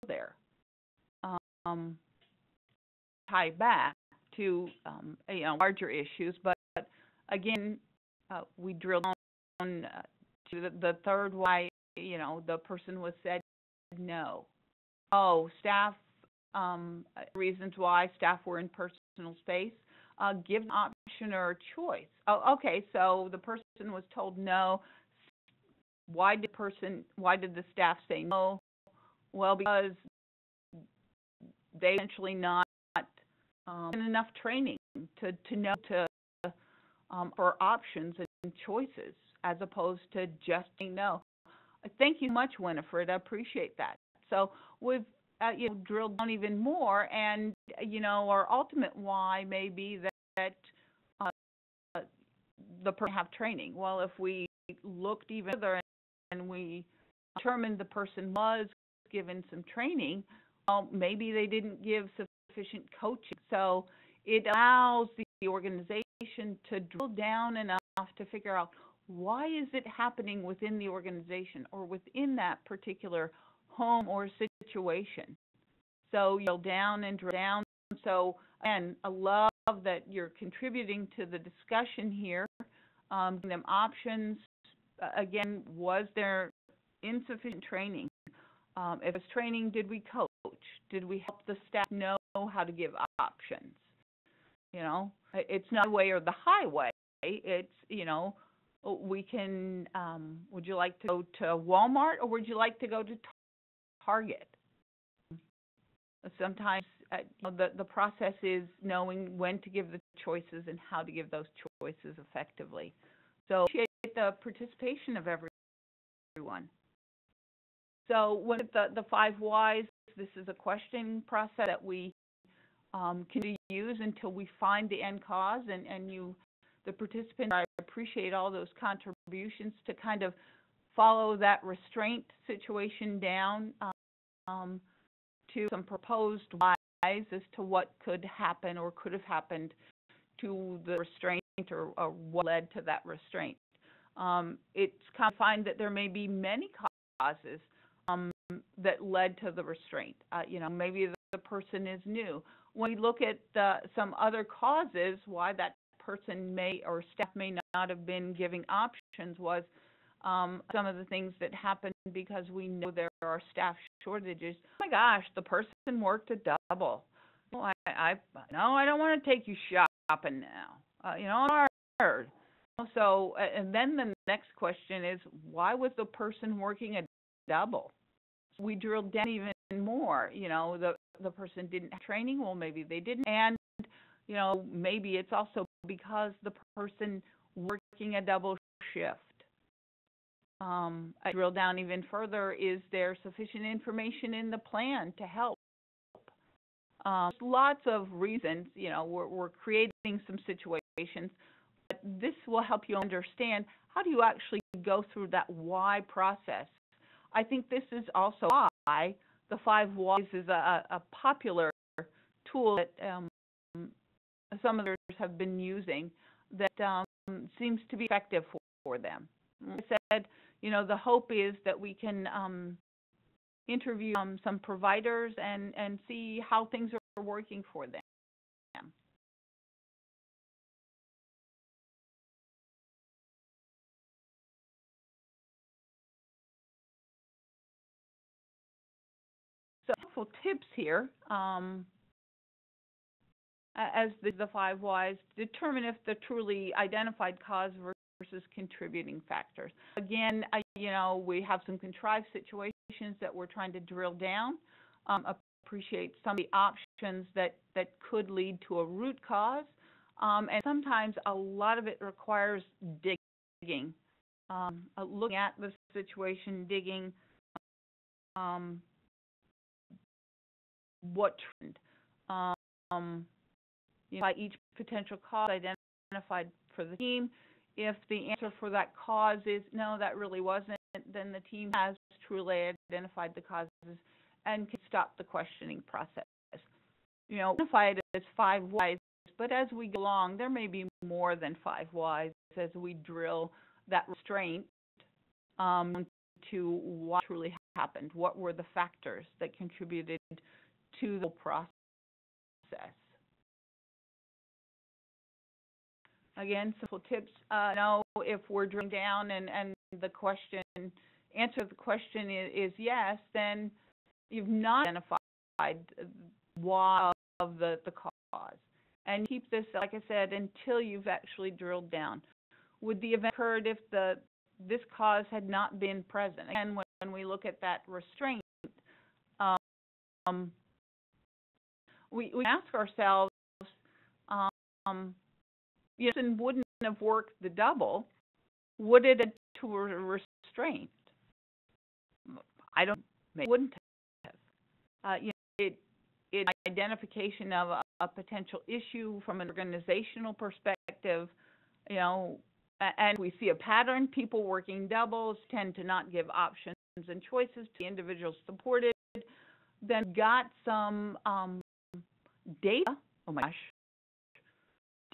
there. Tie back to larger issues, but again, we drill down to the third why the person was said no. Oh, staff reasons why staff were in personal space. Give an option or a choice. Oh, okay, so the person was told no. Why did the staff say no? Well, because they essentially not enough training to know for options and choices as opposed to just saying no. Thank you so much, Winifred. I appreciate that. So we've drilled down even more, and our ultimate why may be that the person have training. Well, if we looked even further and we determined the person was given some training, well, maybe they didn't give sufficient coaching. So it allows the organization to drill down enough to figure out why is it happening within the organization or within that particular home or situation. So drill down and drill down. So, and I love that you're contributing to the discussion here, giving them options. Again, was there insufficient training? If it's training, did we coach? Did we help the staff know how to give options? It's not the way or the highway. It's, we can, would you like to go to Walmart or would you like to go to Target? Sometimes the process is knowing when to give the choices and how to give those choices effectively. So appreciate the participation of everyone. So when the 5 whys, this is a question process that we can use until we find the end cause, and you, the participants, I appreciate all those contributions to kind of follow that restraint situation down to some proposed whys as to what could happen or could have happened to the restraint or what led to that restraint. It's kind of find that there may be many causes that led to the restraint. Maybe the person is new. When we look at some other causes why that person may or staff may not have been giving options was some of the things that happened because we know there are staff shortages. Oh my gosh, the person worked a double. I don't want to take you shopping now. It's hard. So, and then the next question is, why was the person working a double? We drilled down even more. The person didn't have training. Well, maybe they didn't. And, maybe it's also because the person working a double shift. I drill down even further. Is there sufficient information in the plan to help? Lots of reasons. We're creating some situations. But this will help you understand how do you actually go through that why process. I think this is also why the 5 whys is a popular tool that some others have been using that seems to be effective for them. Like I said, the hope is that we can interview some providers and see how things are working for them. So helpful tips here, as the 5 whys, determine if the truly identified cause versus contributing factors. Again, we have some contrived situations that we're trying to drill down. Appreciate some of the options that could lead to a root cause, and sometimes a lot of it requires digging, looking at the situation, digging. what trend. By each potential cause identified for the team. If the answer for that cause is no, that really wasn't, then the team has truly identified the causes and can stop the questioning process. Identify it as 5 whys, but as we go along, there may be more than 5 whys as we drill that restraint to what truly happened. What were the factors that contributed to the process? Again, simple tips. If we're drilling down and the answer to the question is yes, then you've not identified why of the cause. And keep this, like I said, until you've actually drilled down. Would the event occurred if this cause had not been present? Again, when we look at that restraint, we ask ourselves, and wouldn't have worked the double, would it have to a restraint? I don't. Maybe wouldn't have. It's identification of a potential issue from an organizational perspective. And we see a pattern. People working doubles tend to not give options and choices to the individuals supported. Then got some data. Oh my gosh.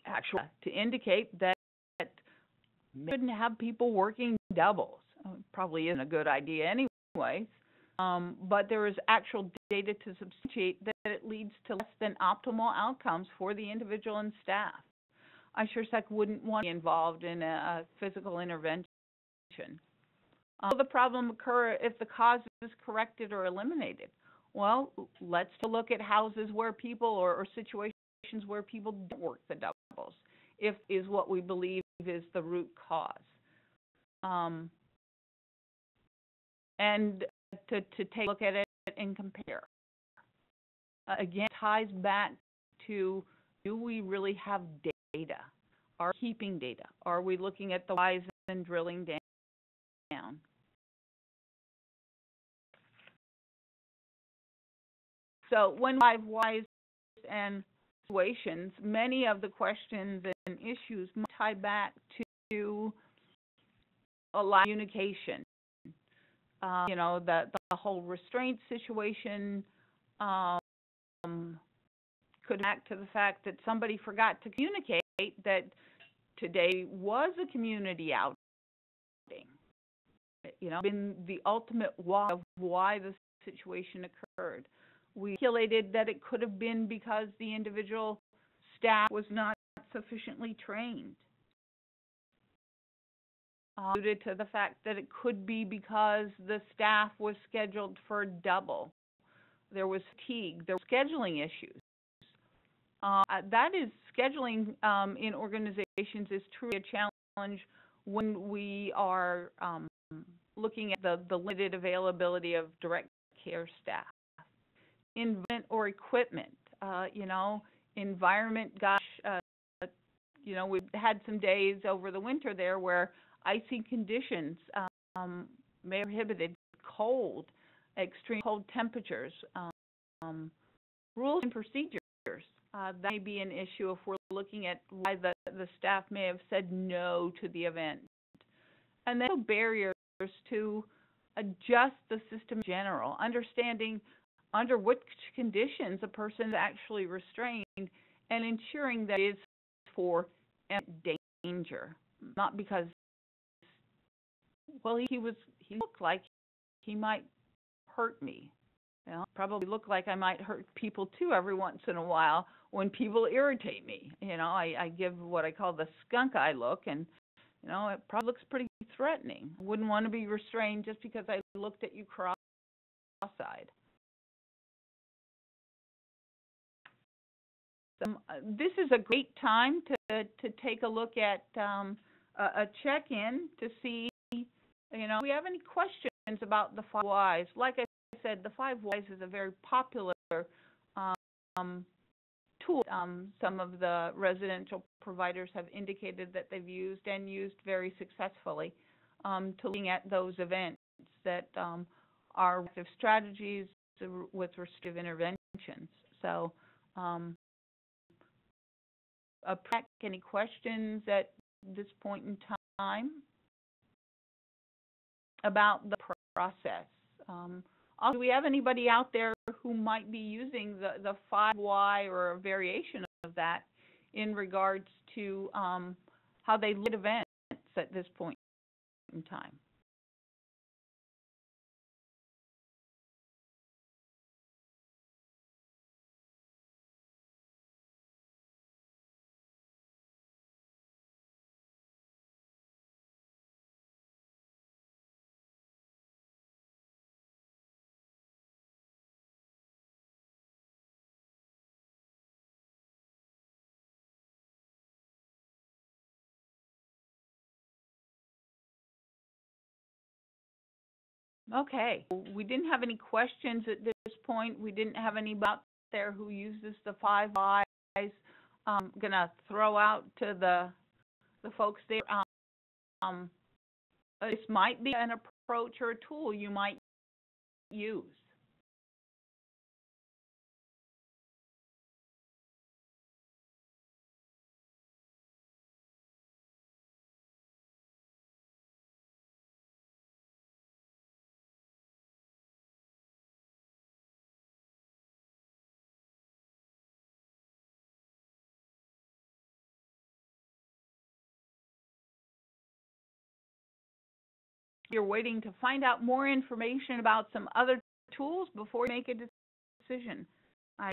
Actually, to indicate that we shouldn't have people working doubles. Probably isn't a good idea anyways. But there is actual data to substantiate that it leads to less than optimal outcomes for the individual and staff. I sure as heck wouldn't want to be involved in a physical intervention. Will the problem occur if the cause is corrected or eliminated? Well, let's look at houses where people or situations where people don't work the doubles, if is what we believe is the root cause. And to take a look at it and compare. Again, ties back to, do we really have data? Are we keeping data? Are we looking at the whys and drilling down? So when 5 whys and situations, many of the questions and issues tie back to a lack of communication. The whole restraint situation could back to the fact that somebody forgot to communicate that today was a community outing. Been the ultimate why of why the situation occurred. We speculated that it could have been because the individual staff was not sufficiently trained. Alluded to the fact that it could be because the staff was scheduled for double. There was fatigue. There were scheduling issues. That is, scheduling in organizations is truly a challenge when we are looking at the limited availability of direct care staff. Environment or equipment, environment, we've had some days over the winter there where icy conditions may have prohibited cold, extreme cold temperatures, rules and procedures. That may be an issue if we're looking at why the staff may have said no to the event. And then barriers to adjust the system in general, understanding under which conditions a person is actually restrained and ensuring that it is for danger, not because, well, he looked like he might hurt me. Probably look like I might hurt people too every once in a while when people irritate me. I give what I call the skunk eye look, and it probably looks pretty threatening. I wouldn't want to be restrained just because I looked at you cross-eyed. This is a great time to take a look at a check-in to see, do we have any questions about the 5 whys. Like I said, the 5 whys is a very popular tool. Some of the residential providers have indicated that they've used very successfully to looking at those events that are reactive strategies with restrictive intervention. So, any questions at this point in time about the process? Also, do we have anybody out there who might be using the 5Y or a variation of that in regards to how they lead events at this point in time? Okay, we didn't have any questions at this point. We didn't have anybody out there who uses the 5 Whys. I'm gonna throw out to the folks there. This might be an approach or a tool you might use. You're waiting to find out more information about some other tools before you make a decision.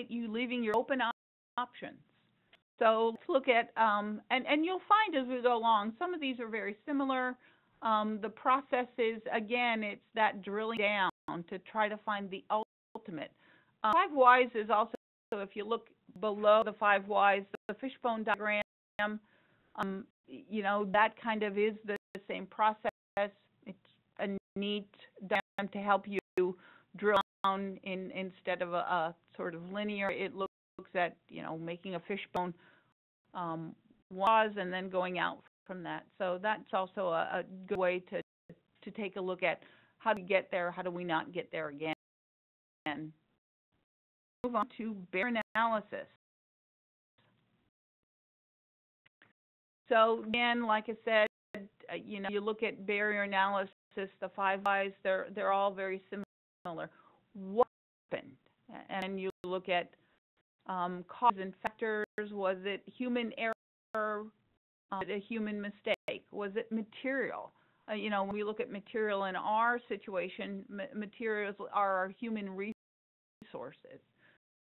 You leaving your open options. So let's look at, and you'll find as we go along, some of these are very similar. The process is, again, it's that drilling down to try to find the ultimate. 5 Whys is also, if you look below the 5 Whys, the fishbone diagram, you know, that kind of is the same process. It's a neat diagram to help you drill down instead of a sort of linear. It looks at, you know, making a fishbone was and then going out from that. So that's also a good way to take a look at how do we get there, how do we not get there again. Move on to barrier analysis. So again, like I said, you know, you look at barrier analysis, the 5 Whys, they're all very similar. What happened? And you look at causes and factors. Was it human error? Was it a human mistake? Was it material? You know, when we look at material in our situation, materials are our human resources.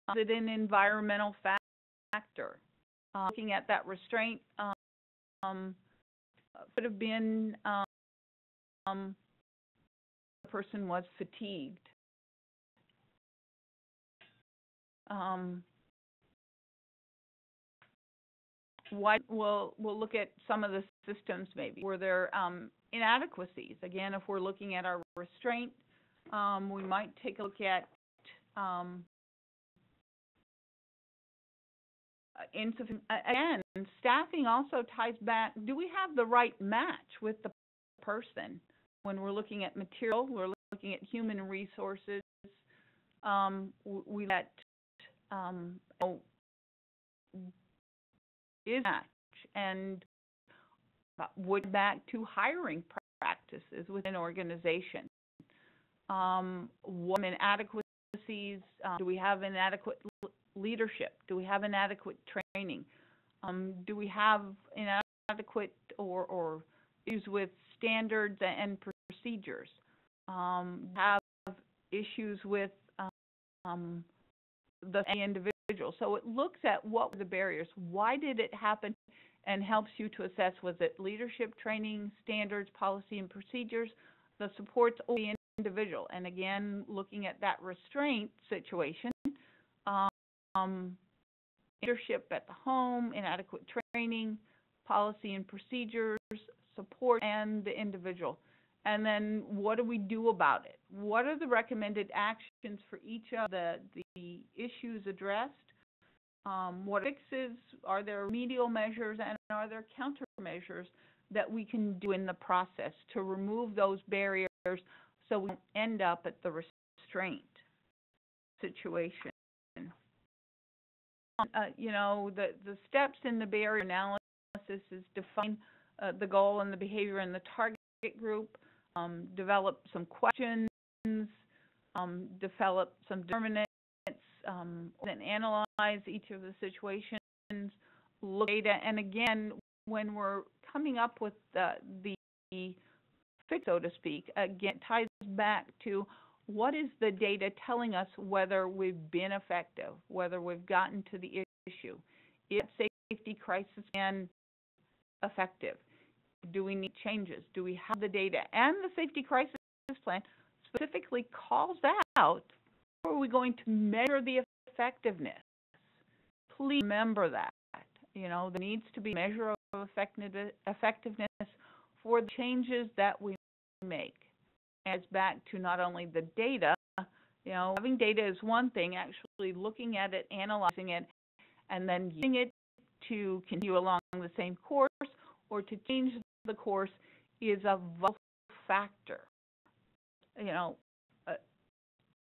Was it an environmental factor? Looking at that restraint, could have been the person was fatigued. We'll look at some of the systems maybe. Were there inadequacies? Again, if we're looking at our restraint, we might take a look at insufficient. Again, staffing also ties back. Do we have the right match with the person? When we're looking at material, we're looking at human resources. We let is match and would back to hiring practices within an organization. What inadequacies? Do we have inadequate leadership? Do we have inadequate training? Do we have inadequate or issues with standards and procedures? Have issues with the individual. So it looks at what were the barriers, why did it happen, and helps you to assess, was it leadership, training, standards, policy, and procedures, the supports, or the individual. And again, looking at that restraint situation, leadership at the home, inadequate training, policy and procedures, support, and the individual. And then what do we do about it? What are the recommended actions for each of the issues addressed? What fixes? Are there remedial measures, and are there countermeasures that we can do in the process to remove those barriers so we don't end up at the restraint situation? The steps in the barrier analysis is define the goal and the behavior in the target group, develop some questions, develop some determinants, and analyze each of the situations, look at data, and again, when we're coming up with the fix, so to speak, again, it ties back to what is the data telling us whether we've been effective, whether we've gotten to the issue. Is safety crisis plan effective? Do we need changes? Do we have the data? And the safety crisis plan specifically calls out, how are we going to measure the effectiveness? Please remember that. There needs to be a measure of effectiveness for the changes that we make. And it's back to not only the data, having data is one thing, actually looking at it, analyzing it, and then using it to continue along the same course or to change the course is a vital factor.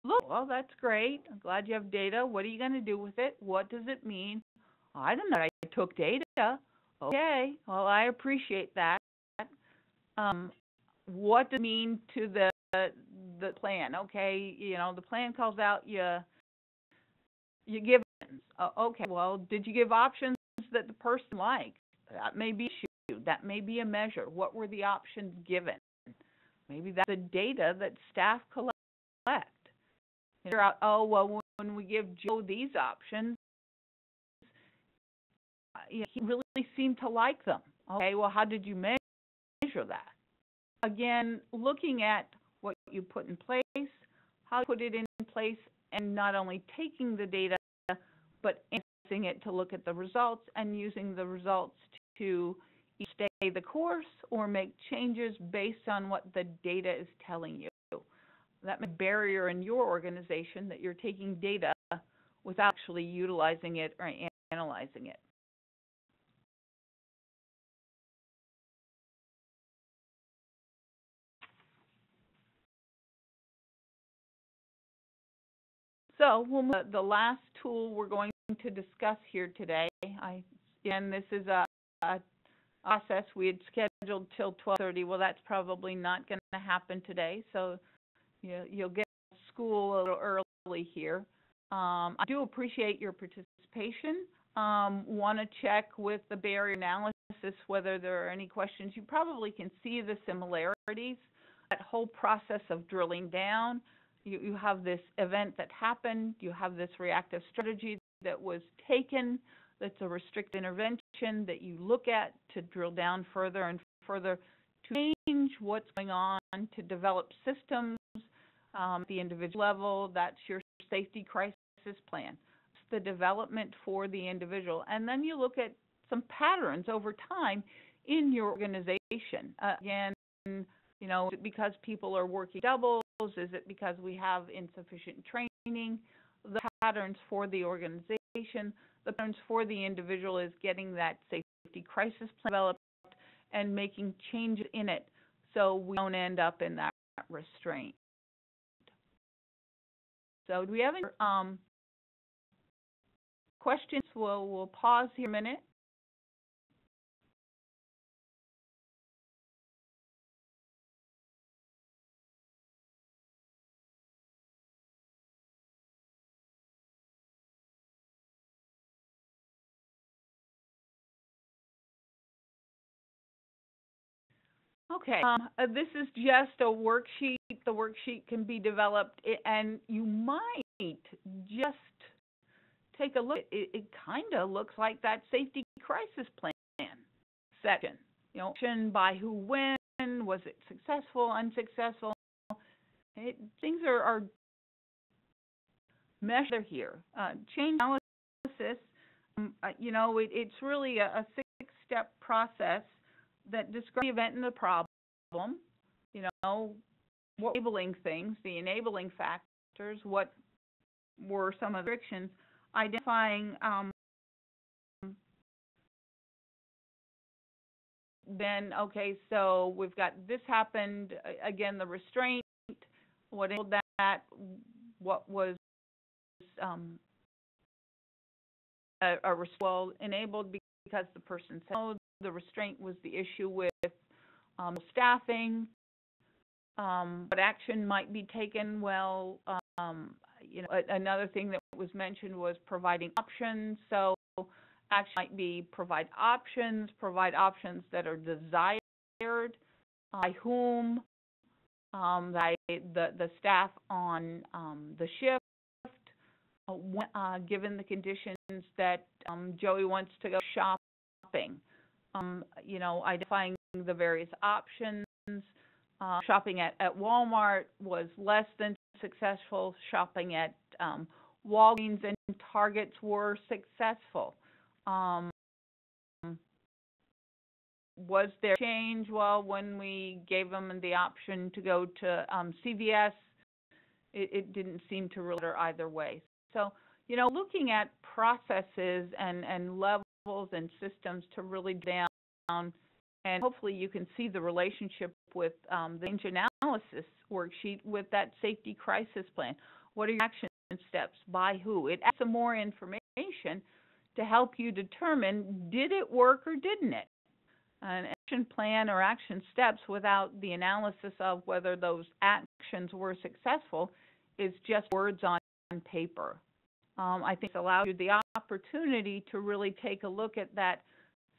Look, well, that's great. I'm glad you have data. What are you going to do with it? What does it mean? I don't know. I took data. Okay, well, I appreciate that. What does it mean to the plan? Okay, the plan calls out you give options. Okay, well, did you give options that the person liked? That may be an issue. That may be a measure. What were the options given? Maybe that's the data that staff collect. Figure out, well, when we give Joe these options, he really seemed to like them. Okay, well, how did you measure that? Again, looking at what you put in place, how you put it in place, and not only taking the data, but using it to look at the results and using the results to stay the course or make changes based on what the data is telling you. That may be a barrier in your organization that you're taking data without actually utilizing it or analyzing it. So the last tool we're going to discuss here today, and this is a process we had scheduled till 12:30. Well, that's probably not going to happen today, so you'll get to school a little early here. I do appreciate your participation. Want to check with the barrier analysis whether there are any questions. You probably can see the similarities. That whole process of drilling down. You have this event that happened. You have this reactive strategy that was taken. That's a restrictive intervention that you look at to drill down further and further to change what's going on, to develop systems at the individual level. That's your safety crisis plan. It's the development for the individual. And then you look at some patterns over time in your organization. Again, is it because people are working doubles? Is it because we have insufficient training? The patterns for the organization, the patterns for the individual is getting that safety crisis plan developed and making changes in it so we don't end up in that restraint. So do we have any questions? We'll pause here a minute. Okay, this is just a worksheet. The worksheet can be developed, and you might just take a look. It kind of looks like that safety crisis plan section. Action by who, when, was it successful, unsuccessful? Things are measured here. Change analysis, it's really a 6-step process that describes the event and the problem, what enabling things, the enabling factors, what were some of the restrictions, identifying then, okay, so we've got this happened, again, the restraint, what enabled that, what was well enabled because the person said, oh, the restraint was the issue with staffing. What action might be taken? Well, another thing that was mentioned was providing options. So action might be provide options that are desired by whom, by the staff on the shift, given the conditions that Joey wants to go shopping. Identifying the various options. Shopping at Walmart was less than successful. Shopping at Walgreens and Targets were successful. Was there change? Well, when we gave them the option to go to CVS, it didn't seem to really matter either way. So, looking at processes and levels and systems to really down, and hopefully you can see the relationship with the change analysis worksheet with that safety crisis plan. What are your action steps? By who? It adds some more information to help you determine, did it work or didn't it? An action plan or action steps without the analysis of whether those actions were successful is just words on paper. I think it allows you the opportunity to really take a look at that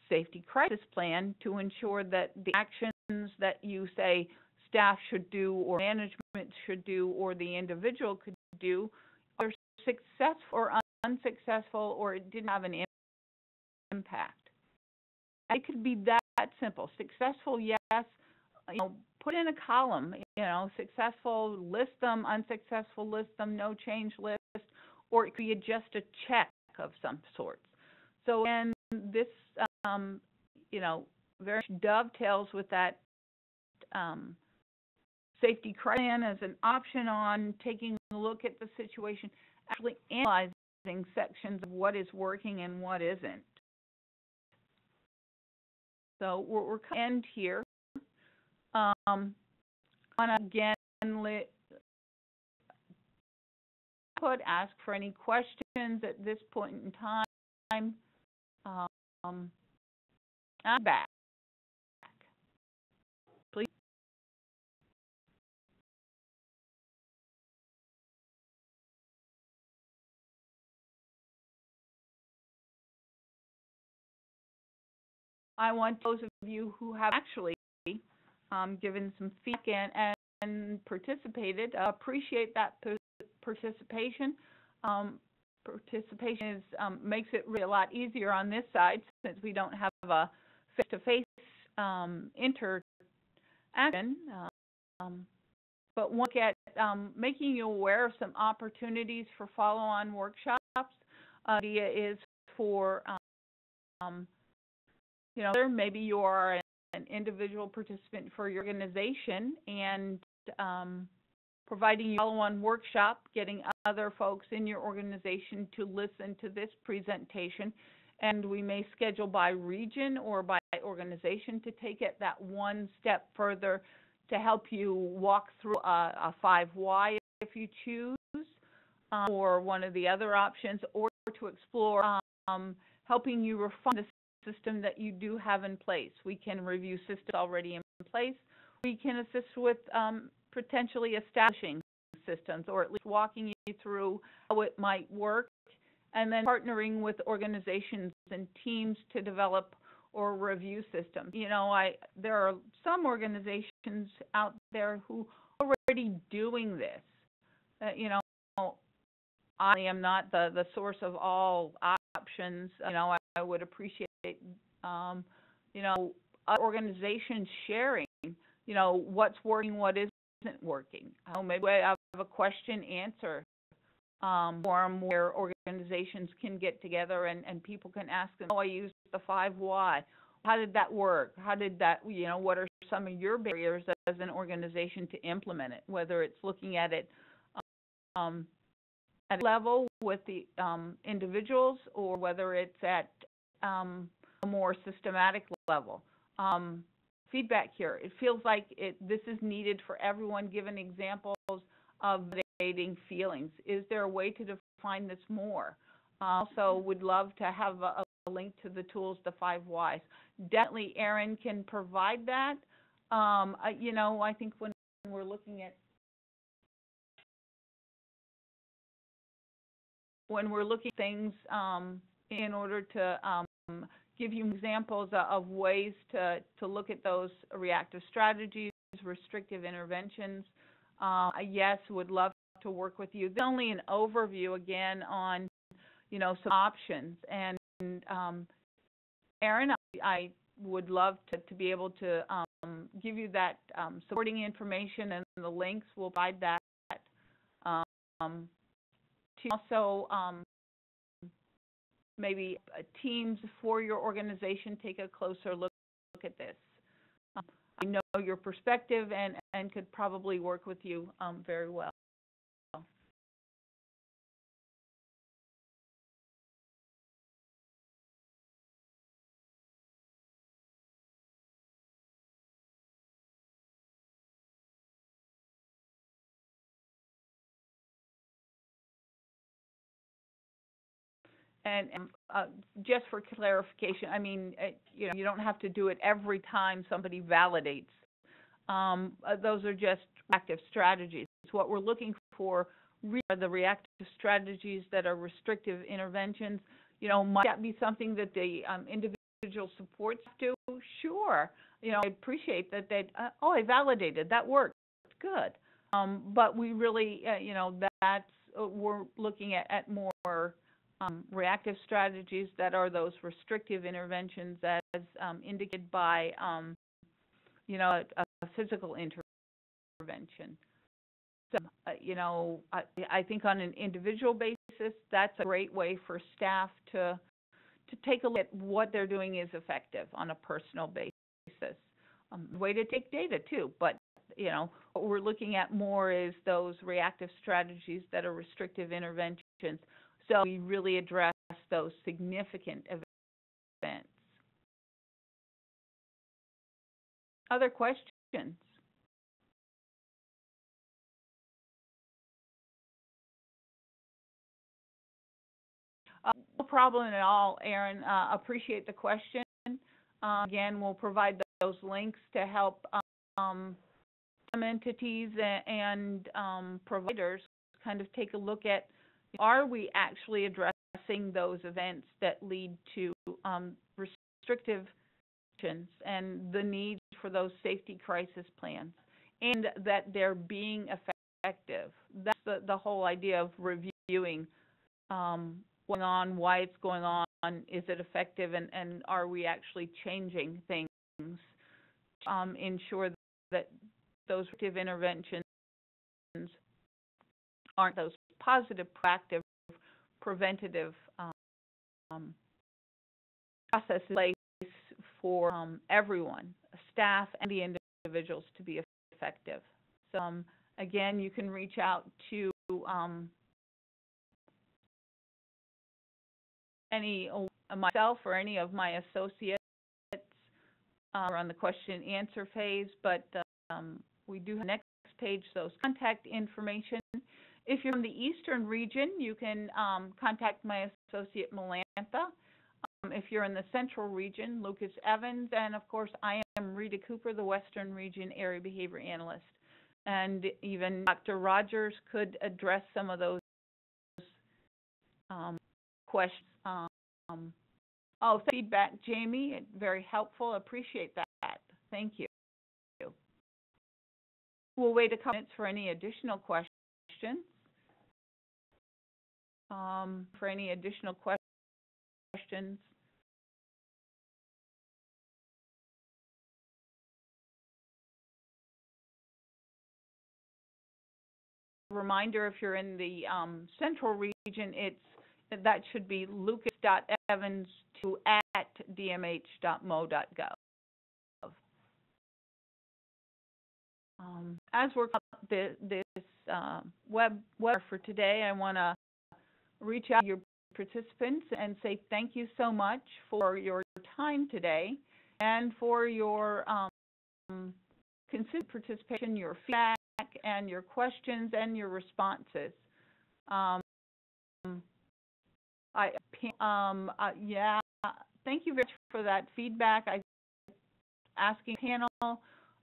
safety crisis plan to ensure that the actions that you say staff should do or management should do or the individual could do are successful or unsuccessful, or it didn't have an impact. It could be that simple. Successful, yes. Put in a column. Successful, list them. Unsuccessful, list them. No change, list. Or it could be just a check of some sort. So, and this, very much dovetails with that safety crisis plan as an option on taking a look at the situation, actually analyzing sections of what is working and what isn't. So we're going to end here. I want to again ask for any questions at this point in time. I'm back. Please. I want those of you who have actually given some feedback and participated, appreciate that participation. Participation is, makes it really a lot easier on this side since we don't have a face-to-face interaction. But one look at making you aware of some opportunities for follow-on workshops. The idea is for maybe you are an individual participant for your organization and providing you a follow-on workshop, getting other folks in your organization to listen to this presentation. And we may schedule by region or by organization to take it that one step further to help you walk through a 5 why if you choose, or one of the other options, or to explore helping you refine the system that you do have in place. We can review systems already in place. We can assist with potentially establishing systems, or at least walking you through how it might work, and then partnering with organizations and teams to develop or review systems. There are some organizations out there who are already doing this. I am not the source of all options. I would appreciate, organizations sharing, what's working, what isn't working. Maybe I have a question answer forum where organizations can get together and people can ask them, I used the 5 why. How did that work? How did that, what are some of your barriers as an organization to implement it, whether it's looking at it at a level with the individuals or whether it's at a more systematic level. Feedback here. It feels like this is needed for everyone, given examples of validating feelings. Is there a way to define this more? Also, would love to have a link to the tools, the 5 whys. Definitely, Erin can provide that. You know, I think when we're looking at things in order to give you examples of ways to look at those reactive strategies, restrictive interventions. Yes, would love to work with you. There's only an overview again on, you know, some options. And Erin, I would love to be able to give you that supporting information, and the links will provide that. To also maybe teams for your organization take a closer look at this. I know your perspective and could probably work with you very well. And just for clarification, I mean, you know, you don't have to do it every time somebody validates. Those are just reactive strategies. What we're looking for are the reactive strategies that are restrictive interventions. You know, might that be something that the individual supports do? Sure. You know, I appreciate that oh, I validated, that worked, good. But we really, you know, that's, we're looking at more reactive strategies that are those restrictive interventions as indicated by, you know, a physical intervention. So, you know, I think on an individual basis, that's a great way for staff to take a look at what they're doing is effective on a personal basis. Way to take data too, but you know, what we're looking at more is those reactive strategies that are restrictive interventions. So we really address those significant events. Other questions? No problem at all, Erin. Appreciate the question. Again, we'll provide those links to help some entities and providers kind of take a look at, are we actually addressing those events that lead to restrictive actions and the need for those safety crisis plans, and that they're being effective. That's the whole idea of reviewing what's going on, why it's going on, is it effective, and are we actually changing things to ensure that those restrictive interventions aren't those positive, proactive, preventative processes in place for everyone, staff and the individuals, to be effective. So again, you can reach out to myself or any of my associates on the question and answer phase, but we do have the next page, those contact information. If you're from the Eastern region, you can contact my associate, Melantha. If you're in the Central region, Lucas Evans, and of course, I am Rita Cooper, the Western Region Area Behavior Analyst. And even Dr. Rogers could address some of those questions. Feedback, Jamie, very helpful. Appreciate that. Thank you. We'll wait a couple minutes for any additional questions. For any additional questions. Reminder, if you're in the Central region, that should be lucas.evans2@dmh.mo.gov. As we're this webinar for today, I want to reach out to your participants and say thank you so much for your time today and for your considered participation, your feedback, and your questions and your responses. Yeah, thank you very much for that feedback. Asking panel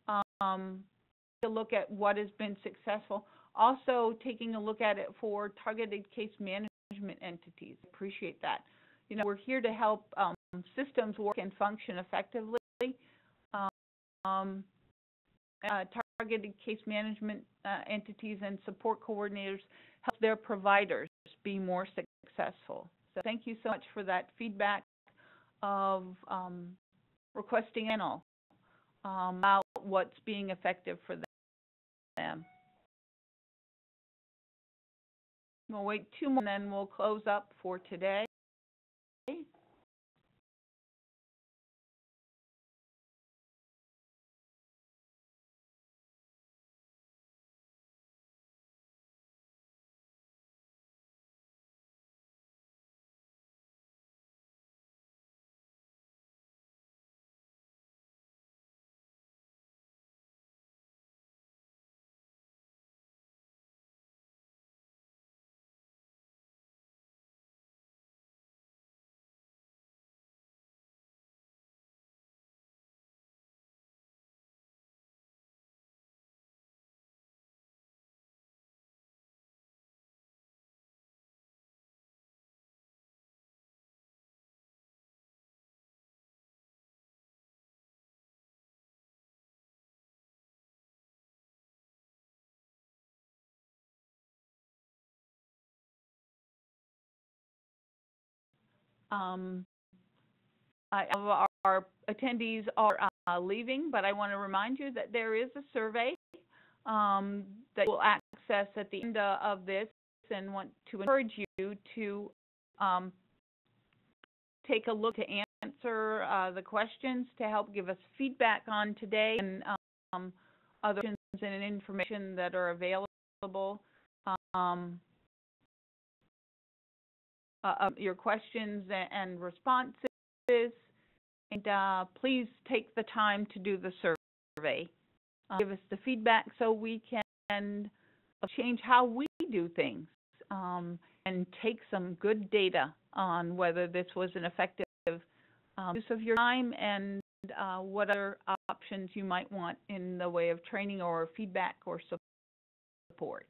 to look at what has been successful. Also taking a look at it for targeted case management entities. Appreciate that. You know, we're here to help systems work and function effectively. Targeted case management entities and support coordinators help their providers be more successful. So thank you so much for that feedback of requesting panel about what's being effective for them. We'll wait 2 more and then we'll close up for today. Our attendees are leaving, but I want to remind you that there is a survey that you'll access at the end of this, and want to encourage you to take a look to answer the questions to help give us feedback on today and other questions and information that are available. Your questions and responses, and please take the time to do the survey. Give us the feedback so we can change how we do things and take some good data on whether this was an effective use of your time and what other options you might want in the way of training or feedback or support.